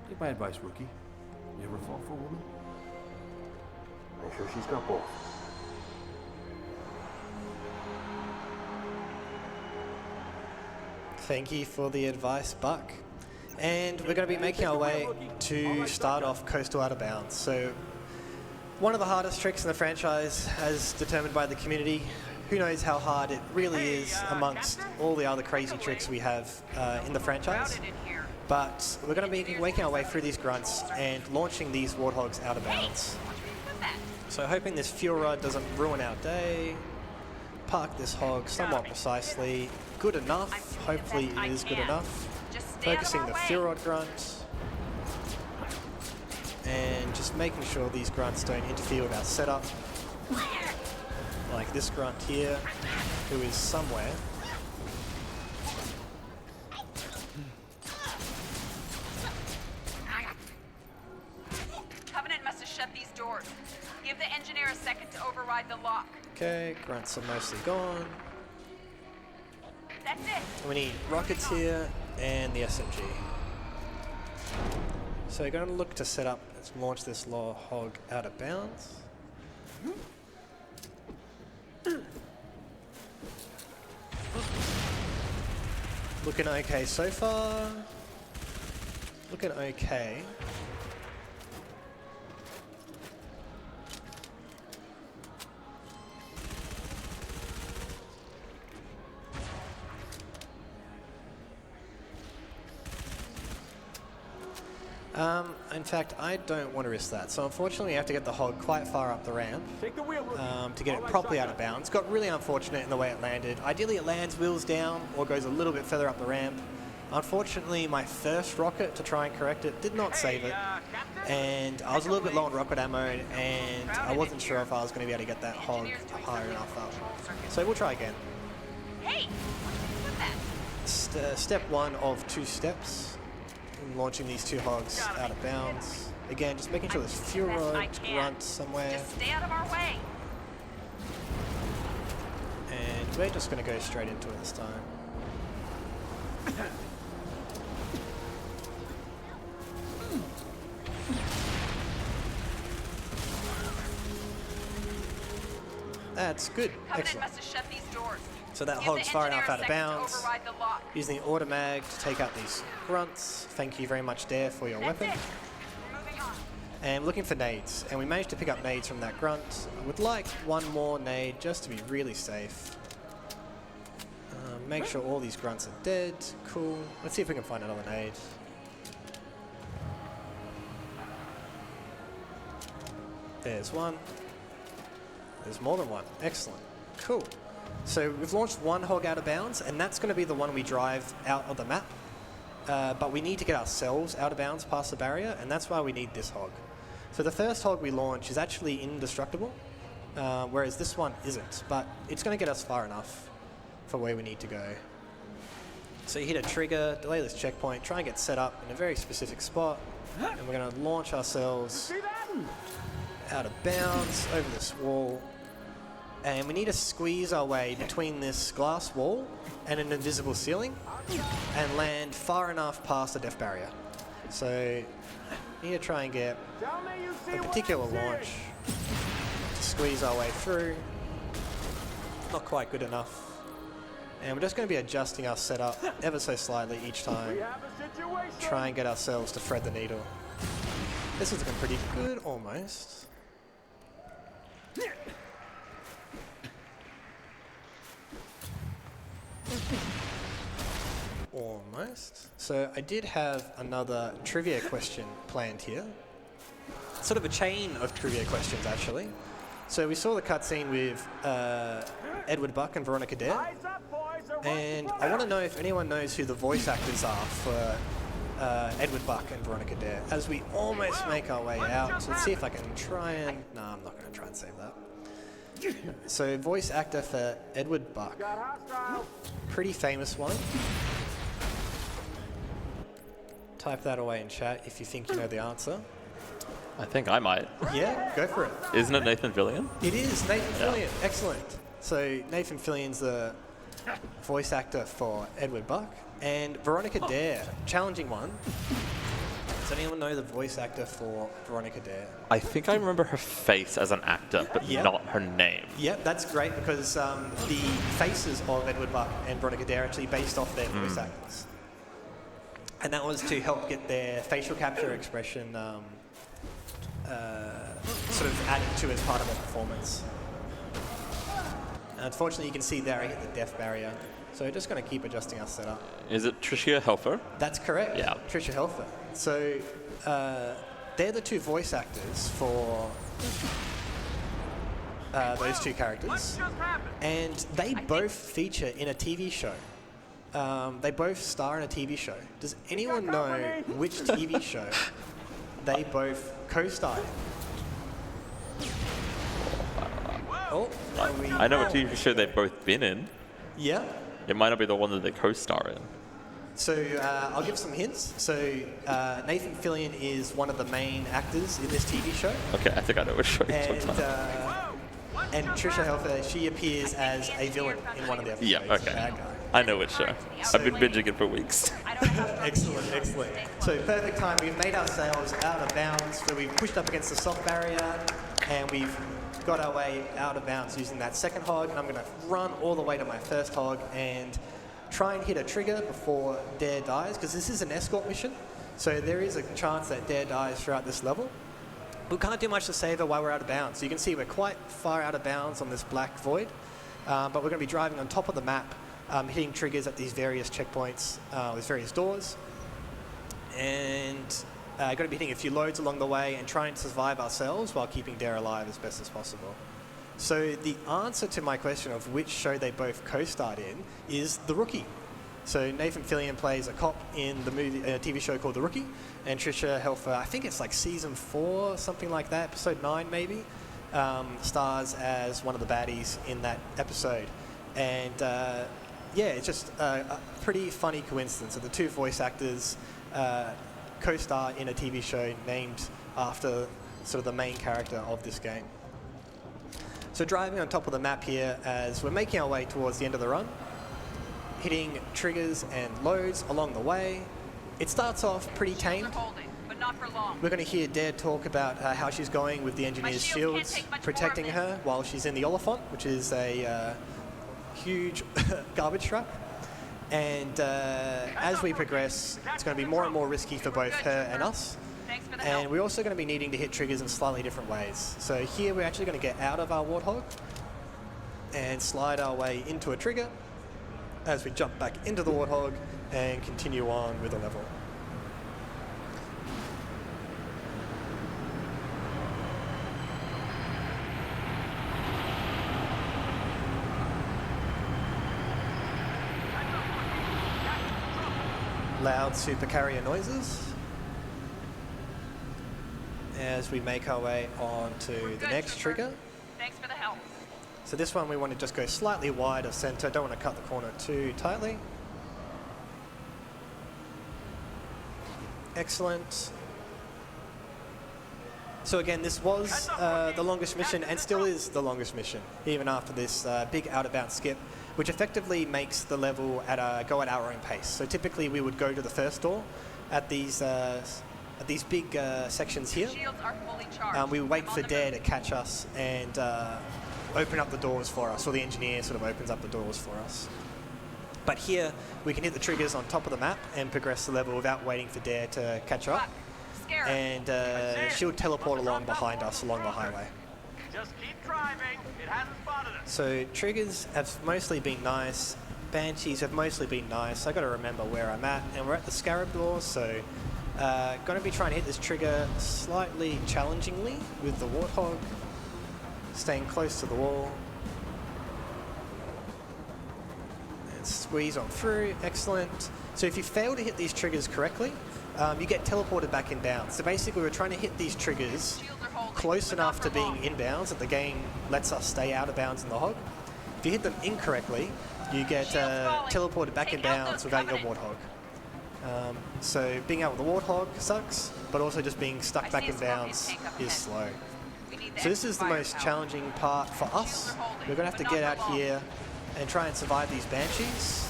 [SPEAKER 8] Take my advice, Rookie. You ever fall for a woman? Make sure she's got both.
[SPEAKER 1] Thank you for the advice, Buck. And we're going to be making our way to start off Coastal Out of Bounds. So, one of the hardest tricks in the franchise, as determined by the community. Who knows how hard it really is amongst all the other crazy tricks we have in the franchise. But we're going to be making our way through these grunts and launching these warthogs out of bounds. So hoping this fuel rod doesn't ruin our day. Park this hog somewhat precisely. Good enough. Hopefully it is good enough. Focusing the fuel rod grunt. And just making sure these grunts don't interfere with our setup. like this grunt here, who is somewhere.
[SPEAKER 9] Covenant must have shut these doors. Give the engineer a second to override the lock.
[SPEAKER 1] Okay, grunts are mostly gone.
[SPEAKER 9] That's it.
[SPEAKER 1] We need rockets here and the SMG. So we're going to look to set up, let's launch this law hog out of bounds. Looking okay so far. Looking okay. In fact, I don't want to risk that. So unfortunately, we have to get the hog quite far up the ramp to get it properly out of bounds. Got really unfortunate in the way it landed. Ideally, it lands wheels down or goes a little bit further up the ramp. Unfortunately, my first rocket to try and correct it did not save it. And I was a little bit low on rocket ammo, and I wasn't sure if I was going to be able to get that hog high enough up. So we'll try again.
[SPEAKER 9] Hey, what did you do with that?
[SPEAKER 1] Step 1 of 2 steps. Launching these 2 hogs out of bounds. Again, just making sure there's fuel road, grunt somewhere.
[SPEAKER 9] Just stay out of our way.
[SPEAKER 1] And we're just going to go straight into it this time. That's good. Excellent.
[SPEAKER 9] Must have shut these doors.
[SPEAKER 1] So that hog's far enough out of bounds. Using the automag to take out these grunts. Thank you very much, Dare, for your weapon. And looking for nades. And we managed to pick up nades from that grunt. I would like one more nade just to be really safe. Make sure all these grunts are dead. Cool. Let's see if we can find another nade. There's one. There's more than one. Excellent. Cool. So we've launched one hog out of bounds, and that's going to be the one we drive out of the map. But we need to get ourselves out of bounds past the barrier, and that's why we need this hog. So the first hog we launch is actually indestructible, whereas this one isn't. But it's going to get us far enough for where we need to go. So you hit a trigger, delay this checkpoint, try and get set up in a very specific spot, and we're going to launch ourselves out of bounds over this wall. And we need to squeeze our way between this glass wall and an invisible ceiling and land far enough past the death barrier. So we need to try and get a particular launch to squeeze our way through. Not quite good enough. And we're just going to be adjusting our setup ever so slightly each time. Try and get ourselves to thread the needle. This is looking pretty good, almost. Almost. So I did have another trivia question planned here. Sort of a chain of trivia questions, actually. So we saw the cutscene with Edward Buck and Veronica Dare. And I want to know if anyone knows who the voice actors are for Edward Buck and Veronica Dare, as we almost make our way out. So let's see if I can try and... No, I'm not going to try and save that. So voice actor for Edward Buck. Pretty famous one. Type that away in chat if you think you know the answer.
[SPEAKER 7] I think I might.
[SPEAKER 1] Yeah, go for it.
[SPEAKER 7] Isn't it Nathan Fillion?
[SPEAKER 1] It is Nathan Fillion. Excellent. So Nathan Fillion's the voice actor for Edward Buck. And Veronica Dare, challenging one. Does anyone know the voice actor for Veronica Dare?
[SPEAKER 7] I think I remember her face as an actor, but not her name.
[SPEAKER 1] Yep, that's great because the faces of Edward Buck and Veronica Dare are actually based off their voice actors. And that was to help get their facial capture expression sort of added to as part of their performance. Unfortunately, you can see there I hit the death barrier. So we're just going to keep adjusting our setup.
[SPEAKER 7] Is it Tricia Helfer?
[SPEAKER 1] That's correct.
[SPEAKER 7] Yeah.
[SPEAKER 1] Tricia Helfer. So they're the two voice actors for those two characters. And they both feature in a TV show. They both star in a TV show. Does anyone know which TV show they both co-star in? Oh,
[SPEAKER 7] I know what TV show they've both been in.
[SPEAKER 1] yeah.
[SPEAKER 7] It might not be the one that they co-star in.
[SPEAKER 1] So I'll give some hints. So Nathan Fillion is one of the main actors in this TV show.
[SPEAKER 7] Okay, I think I know which show you're
[SPEAKER 1] And,
[SPEAKER 7] talking about.
[SPEAKER 1] and Trisha Helfer, she appears as a villain in one of the episodes.
[SPEAKER 7] Yeah, okay.
[SPEAKER 1] Bad guy.
[SPEAKER 7] I know which show. I've been binging it for weeks.
[SPEAKER 1] Excellent, excellent. So perfect time. We've made ourselves out of bounds. So we've pushed up against the soft barrier, and we've got our way out of bounds using that second hog. And I'm going to run all the way to my first hog and try and hit a trigger before Dare dies, because this is an escort mission. So there is a chance that Dare dies throughout this level. We can't do much to save her while we're out of bounds. So you can see we're quite far out of bounds on this black void, but we're going to be driving on top of the map, hitting triggers at these various checkpoints with various doors, and going to be hitting a few loads along the way and trying to survive ourselves while keeping Dare alive as best as possible. So the answer to my question of which show they both co-starred in is The Rookie. So Nathan Fillion plays a cop in the movie, a TV show called The Rookie, and Trisha Helfer, I think it's like season 4, something like that, episode 9 maybe, stars as one of the baddies in that episode. And yeah, it's just a pretty funny coincidence that the two voice actors co-star in a TV show named after sort of the main character of this game. So driving on top of the map here as we're making our way towards the end of the run, hitting triggers and loads along the way. It starts off pretty tame.
[SPEAKER 9] Holding, but not for long.
[SPEAKER 1] We're going to hear Dare talk about how she's going with the engineer's
[SPEAKER 9] shield can't
[SPEAKER 1] shields,
[SPEAKER 9] take much
[SPEAKER 1] protecting
[SPEAKER 9] more of
[SPEAKER 1] her while she's in the Oliphant, which is a huge garbage truck. And as we progress, it's going to be more and more risky for both her and us.
[SPEAKER 9] Thanks for the
[SPEAKER 1] And
[SPEAKER 9] help.
[SPEAKER 1] we're also going to be needing to hit triggers in slightly different ways. So here we're actually going to get out of our Warthog and slide our way into a trigger as we jump back into the Warthog and continue on with the level. Loud supercarrier noises as we make our way on to the next trigger.
[SPEAKER 9] Thanks for the help.
[SPEAKER 1] So this one we want to just go slightly wide of center, don't want to cut the corner too tightly. Excellent. So again, this was the longest mission and still is the longest mission, even after this big out-of-bounds skip, which effectively makes the level go at our own pace. So typically we would go to the first door at these big sections here.
[SPEAKER 9] Shields are fully charged.
[SPEAKER 1] We wait for Dare to catch us and open up the doors for us, or the engineer sort of opens up the doors for us. But here, we can hit the triggers on top of the map and progress the level without waiting for Dare to catch up.
[SPEAKER 9] Scare
[SPEAKER 1] And she'll teleport along behind us along the highway.
[SPEAKER 4] Just keep driving. It hasn't spotted us.
[SPEAKER 1] So triggers have mostly been nice. Banshees have mostly been nice. I got to remember where I'm at, and we're at the Scarab door, so going to be trying to hit this trigger slightly challengingly with the Warthog, staying close to the wall. And squeeze on through, excellent. So if you fail to hit these triggers correctly, you get teleported back in bounds. So basically we're trying to hit these triggers close enough to being inbounds that the game lets us stay out of bounds in the hog. If you hit them incorrectly, you get teleported back in bounds without your Warthog. So being out with the Warthog sucks, but also just being stuck back in bounds is slow. So this is the most challenging part for us. We're going to have to get out here and try and survive these Banshees.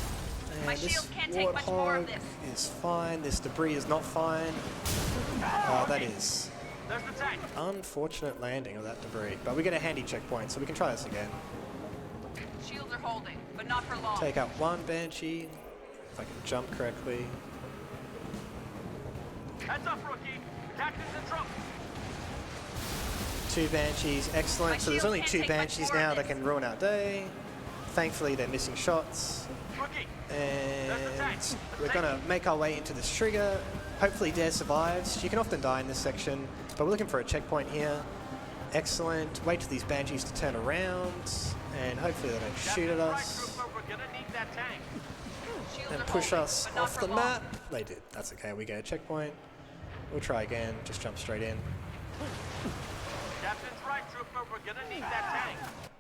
[SPEAKER 1] And this Warthog is fine, this debris is not fine. That is unfortunate landing of that debris, but we get a handy checkpoint, so we can try this again.
[SPEAKER 9] Shields are holding, but not for long.
[SPEAKER 1] Take out one Banshee, if I can jump correctly.
[SPEAKER 4] Heads up, rookie. Captain's in trouble.
[SPEAKER 1] 2 Banshees, excellent. So there's only 2 Banshees now that can ruin our day. Thankfully, they're missing shots. And we're going to make our way into this trigger. Hopefully Dare survives. She can often die in this section, but we're looking for a checkpoint here. Excellent. Wait for these Banshees to turn around, and hopefully they don't shoot at us and push us off the map. They did. That's okay. We get a checkpoint. We'll try again. Just jump straight in.
[SPEAKER 4] Captain's right Trooper, we're gonna need that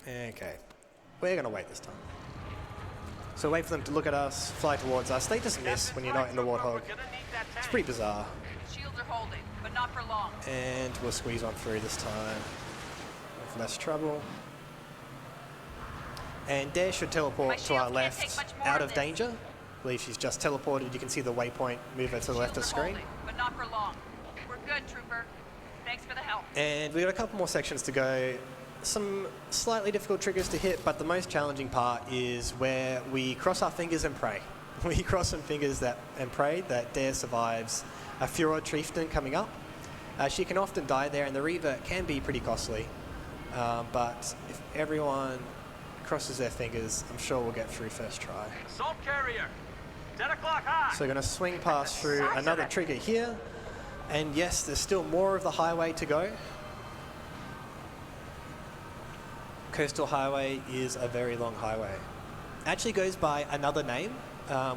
[SPEAKER 4] tank.
[SPEAKER 1] Okay. We're going to wait this time. So wait for them to look at us, fly towards us. They just miss when you're not in the Warthog. It's pretty bizarre.
[SPEAKER 9] Shields are holding, but not for long.
[SPEAKER 1] And we'll squeeze on through this time with less trouble. And Dare should teleport to our left out of danger. I believe she's just teleported. You can see the waypoint move her to the left of the screen.
[SPEAKER 9] Holding, but not for long. We're good, Trooper. Thanks for the help.
[SPEAKER 1] And we've got a couple more sections to go. Some slightly difficult triggers to hit, but the most challenging part is where we cross our fingers and pray. We cross some fingers and pray that Dare survives a Furor Chieftain coming up. She can often die there, and the revert can be pretty costly. But if everyone crosses their fingers, I'm sure we'll get through first try.
[SPEAKER 4] Assault carrier, 10 o'clock high.
[SPEAKER 1] So we're going to swing past through another trigger here. And yes, there's still more of the highway to go. Coastal Highway is a very long highway. Actually goes by another name,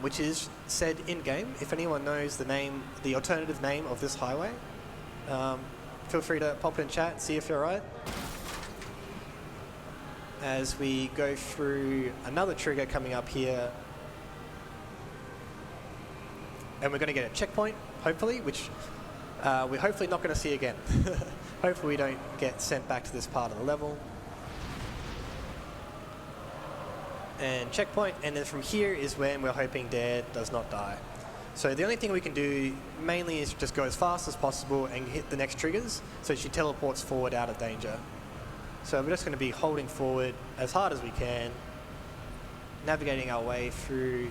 [SPEAKER 1] which is said in-game. If anyone knows the name, the alternative name of this highway, feel free to pop it in chat, see if you're right. As we go through another trigger coming up here. And we're going to get a checkpoint, hopefully, which we're hopefully not going to see again. Hopefully we don't get sent back to this part of the level. And checkpoint, and then from here is when we're hoping Dare does not die. So the only thing we can do mainly is just go as fast as possible and hit the next triggers so she teleports forward out of danger. So we're just going to be holding forward as hard as we can, navigating our way through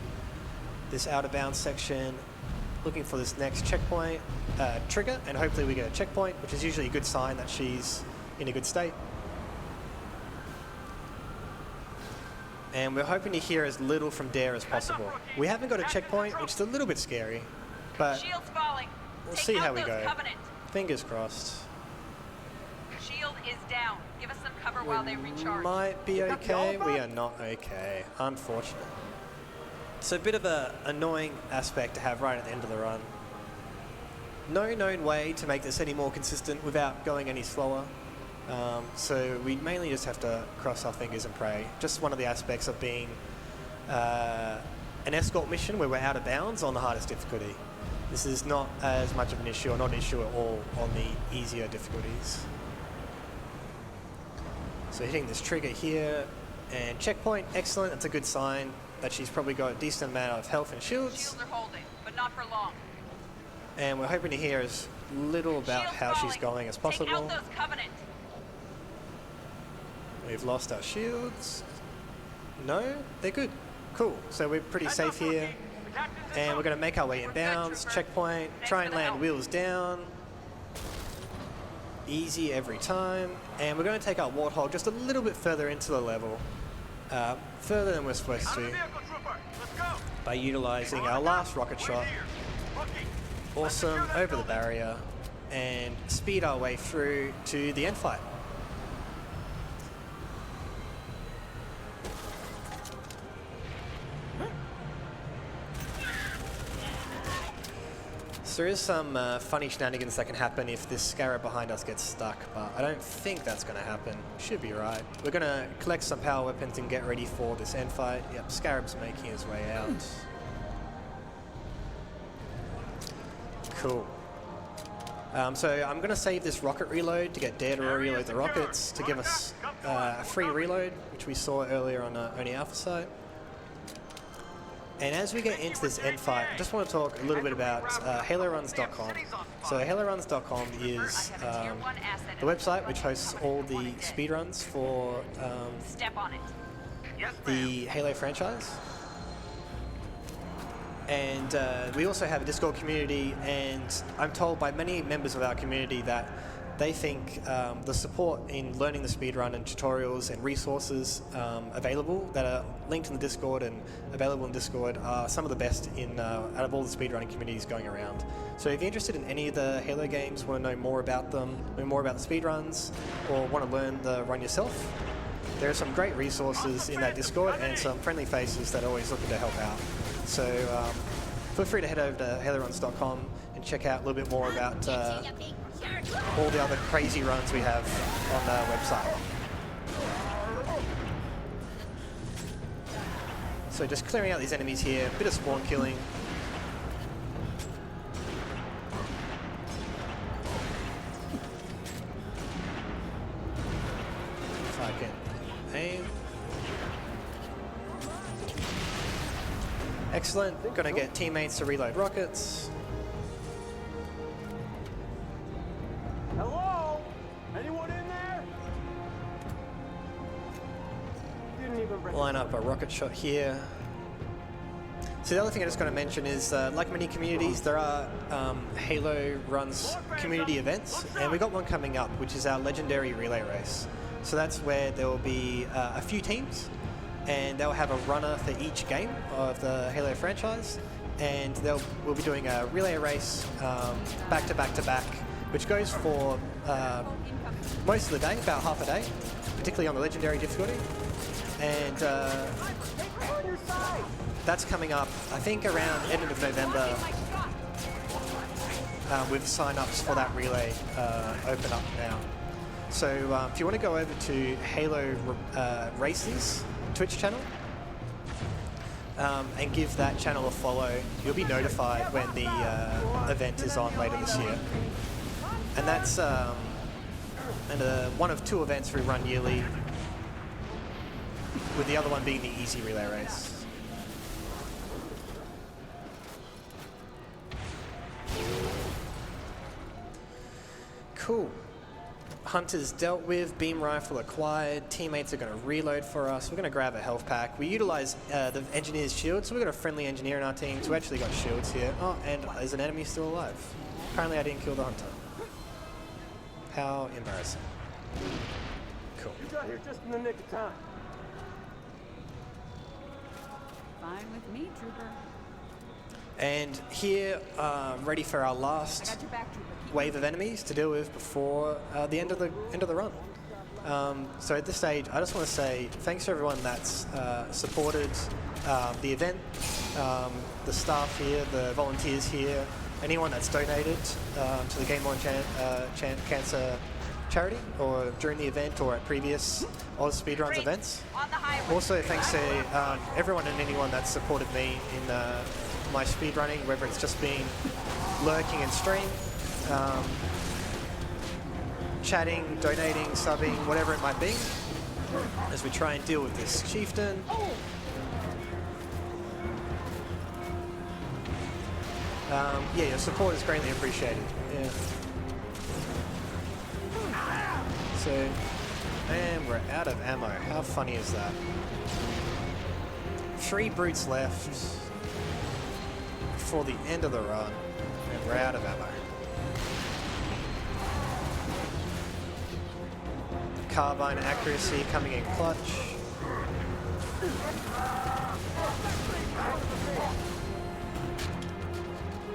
[SPEAKER 1] this out of bounds section, looking for this next checkpoint trigger, and hopefully we get a checkpoint, which is usually a good sign that she's in a good state. And we're hoping to hear as little from Dare as possible. We haven't got a checkpoint, which is a little bit scary, but
[SPEAKER 9] Shields falling.
[SPEAKER 1] we'll
[SPEAKER 9] Take
[SPEAKER 1] see
[SPEAKER 9] out
[SPEAKER 1] how we
[SPEAKER 9] those
[SPEAKER 1] go.
[SPEAKER 9] Covenant.
[SPEAKER 1] Fingers crossed.
[SPEAKER 9] Shield is down. Give us some cover while they recharge.
[SPEAKER 1] Might be okay. We are not okay. Unfortunate. So a bit of an annoying aspect to have right at the end of the run. No known way to make this any more consistent without going any slower. So we mainly just have to cross our fingers and pray. Just one of the aspects of being an escort mission where we're out of bounds on the hardest difficulty. This is not as much of an issue, or not an issue at all, on the easier difficulties. So hitting this trigger here, and checkpoint, excellent. That's a good sign that she's probably got a decent amount of health and shields.
[SPEAKER 9] Shields are holding, but not for long.
[SPEAKER 1] And we're hoping to hear as little about
[SPEAKER 9] Shields
[SPEAKER 1] how she's
[SPEAKER 9] falling.
[SPEAKER 1] going as
[SPEAKER 9] Take
[SPEAKER 1] possible.
[SPEAKER 9] out those Covenant.
[SPEAKER 1] We've lost our shields. No, they're good. Cool. So we're pretty safe here. And we're going to make our way inbounds, checkpoint, try and land wheels down. Easy every time. And we're going to take our Warthog just a little bit further into the level. Further than we're supposed to. By utilizing our last rocket shot. Awesome, over the barrier. And speed our way through to the end fight. So there is some funny shenanigans that can happen if this Scarab behind us gets stuck, but I don't think that's going to happen. Should be right. We're going to collect some power weapons and get ready for this end fight. Yep, Scarab's making his way out. Cool. So I'm going to save this rocket reload to get Dare to reload the rockets to give us a free reload, which we saw earlier on Only Alpha site. And as we get into this end fight, I just want to talk a little bit about HaloRuns.com. So HaloRuns.com is the website which hosts all the speedruns for
[SPEAKER 9] Step on it.
[SPEAKER 1] the Halo franchise. And we also have a Discord community, and I'm told by many members of our community that they think the support in learning the speedrun and tutorials and resources available that are linked in the Discord and available in Discord are some of the best in out of all the speedrunning communities going around. So if you're interested in any of the Halo games, want to know more about them, know more about the speedruns, or want to learn the run yourself, there are some great resources in that Discord and some friendly faces that are always looking to help out. So feel free to head over to HaloRuns.com and check out a little bit more about all the other crazy runs we have on the website. So just clearing out these enemies here, a bit of spawn killing. If I can aim. Excellent. Gonna get teammates to reload rockets.
[SPEAKER 8] Hello? Anyone in there? Didn't even bring
[SPEAKER 1] Line up a rocket shot here. So the other thing I just got to mention is, like many communities, there are Halo runs community events, and we've got one coming up, which is our legendary relay race. So that's where there will be a few teams, and they'll have a runner for each game of the Halo franchise, and we'll be doing a relay race back to back to back, which goes for most of the day, about half a day, particularly on the legendary difficulty. And that's coming up, I think, around end of November, with sign-ups for that relay open up now. So if you want to go over to Halo Races Twitch channel and give that channel a follow, you'll be notified when the event is on later this year. And that's one of 2 events we run yearly, with the other one being the easy relay race. Cool. Hunters dealt with, beam rifle acquired, teammates are going to reload for us. We're going to grab a health pack. We utilize the engineer's shield, so we've got a friendly engineer in our team, so we actually got shields here. Oh, and there's an enemy still alive. Apparently I didn't kill the hunter. How embarrassing. Cool.
[SPEAKER 8] You got here just in the nick of time.
[SPEAKER 3] Fine with me, Trooper.
[SPEAKER 1] And here, ready for our
[SPEAKER 3] I
[SPEAKER 1] last
[SPEAKER 3] got your back, Trooper. Keep
[SPEAKER 1] wave of enemies to deal with before the end of the run. So at this stage, I just want to say thanks to everyone that's supported the event, the staff here, the volunteers here, anyone that's donated to the Game On Cancer charity, or during the event, or at previous AusSpeedruns events.
[SPEAKER 9] On the highway.
[SPEAKER 1] Also, thanks to everyone and anyone that's supported me in my speedrunning, whether it's just been lurking in stream, chatting, donating, subbing, whatever it might be, as we try and deal with this chieftain. Yeah, your support is greatly appreciated. Yeah. So, and we're out of ammo. How funny is that? 3 brutes left before the end of the run, and we're out of ammo. Carbine accuracy coming in clutch.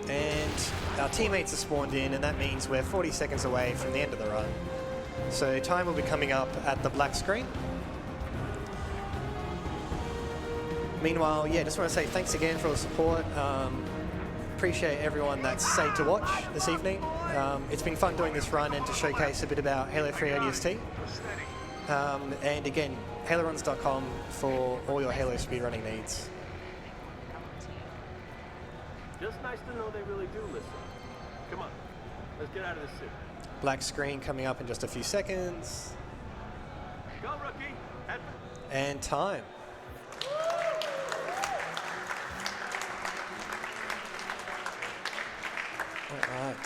[SPEAKER 1] And our teammates are spawned in, and that means we're 40 seconds away from the end of the run. So time will be coming up at the black screen. Meanwhile, yeah, just want to say thanks again for all the support. Appreciate everyone that's stayed to watch this evening. It's been fun doing this run and to showcase a bit about Halo 3 ODST. And again, haloruns.com for all your Halo speedrunning needs.
[SPEAKER 8] Just nice to know they really do listen. Come on, let's get out of this city.
[SPEAKER 1] Black screen coming up in just a few seconds.
[SPEAKER 8] Go, rookie.
[SPEAKER 1] And time. All right.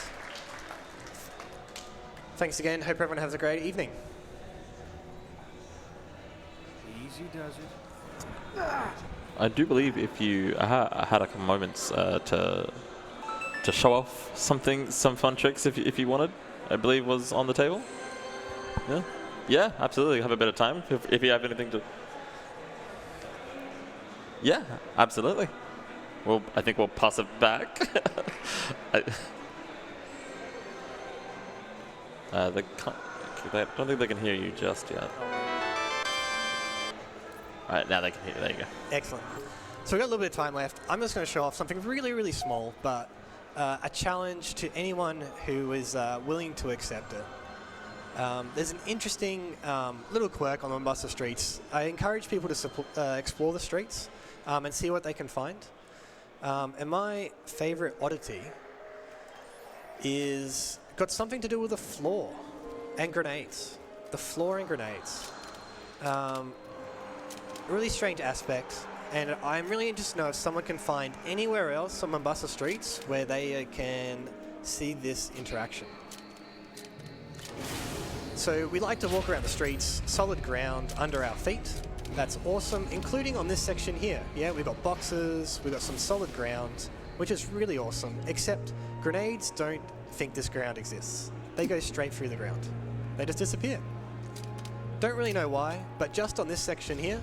[SPEAKER 1] Thanks again. Hope everyone has a great evening.
[SPEAKER 8] Easy does it.
[SPEAKER 7] I do believe if you had a couple moments to show off some fun tricks if you wanted, I believe was on the table. Yeah, yeah, absolutely. Have a bit of time if you have anything to. Yeah, absolutely. Well, I think we'll pass it back. I don't think they can hear you just yet. All right, now they can hear you. There you go.
[SPEAKER 1] Excellent. So we've got a little bit of time left. I'm just going to show off something really, really small, but a challenge to anyone who is willing to accept it. There's an interesting little quirk on Mombasa streets. I encourage people to explore the streets and see what they can find. And my favorite oddity is got something to do with the floor and grenades. The floor and grenades. Really strange aspect. And I'm really interested to know if someone can find anywhere else on Mombasa streets where they can see this interaction. So we like to walk around the streets, solid ground under our feet. That's awesome, including on this section here. Yeah, we've got boxes, we've got some solid ground, which is really awesome, except grenades don't think this ground exists. They go straight through the ground. They just disappear. Don't really know why, but just on this section here,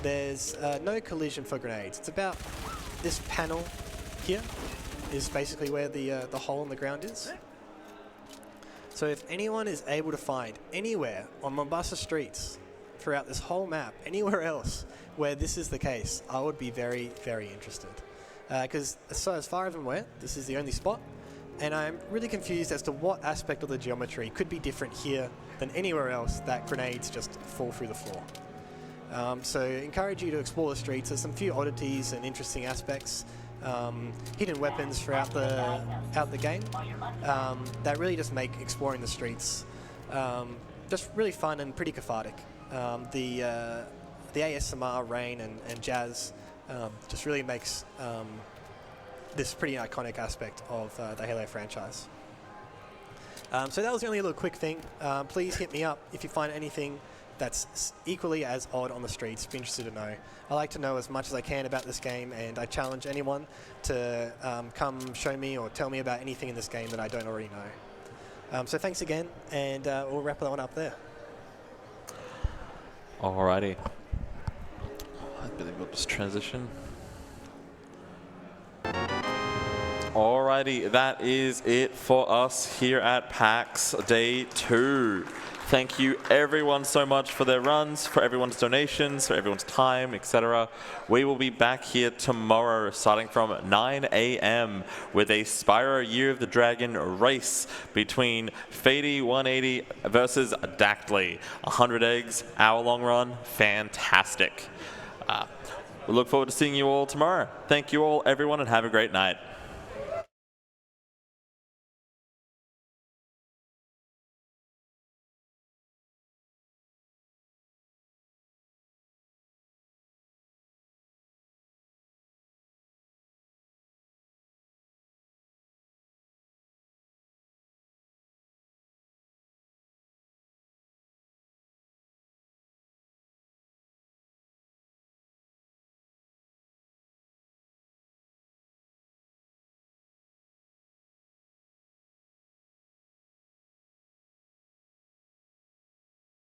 [SPEAKER 1] there's no collision for grenades. It's about this panel here is basically where the hole in the ground is. So if anyone is able to find anywhere on Mombasa streets throughout this whole map, anywhere else where this is the case, I would be very, very interested. Because as far as I'm aware, this is the only spot, and I'm really confused as to what aspect of the geometry could be different here than anywhere else that grenades just fall through the floor. So I encourage you to explore the streets. There's some few oddities and interesting aspects, hidden weapons throughout the game that really just make exploring the streets just really fun and pretty cathartic. The ASMR, rain and jazz just really makes this pretty iconic aspect of the Halo franchise. So that was the only little quick thing. Please hit me up if you find anything that's equally as odd on the streets. Be interested to know. I like to know as much as I can about this game, and I challenge anyone to come show me or tell me about anything in this game that I don't already know. So thanks again, and we'll wrap that one up there.
[SPEAKER 7] Alrighty. I believe we'll just transition. Alrighty, that is it for us here at PAX Day 2. Thank you everyone so much for their runs, for everyone's donations, for everyone's time, etc. We will be back here tomorrow starting from 9 a.m. with a Spyro Year of the Dragon race between Fady 180 versus Dactly. 100 eggs, hour-long run, fantastic. We look forward to seeing you all tomorrow. Thank you all, everyone, and have a great night.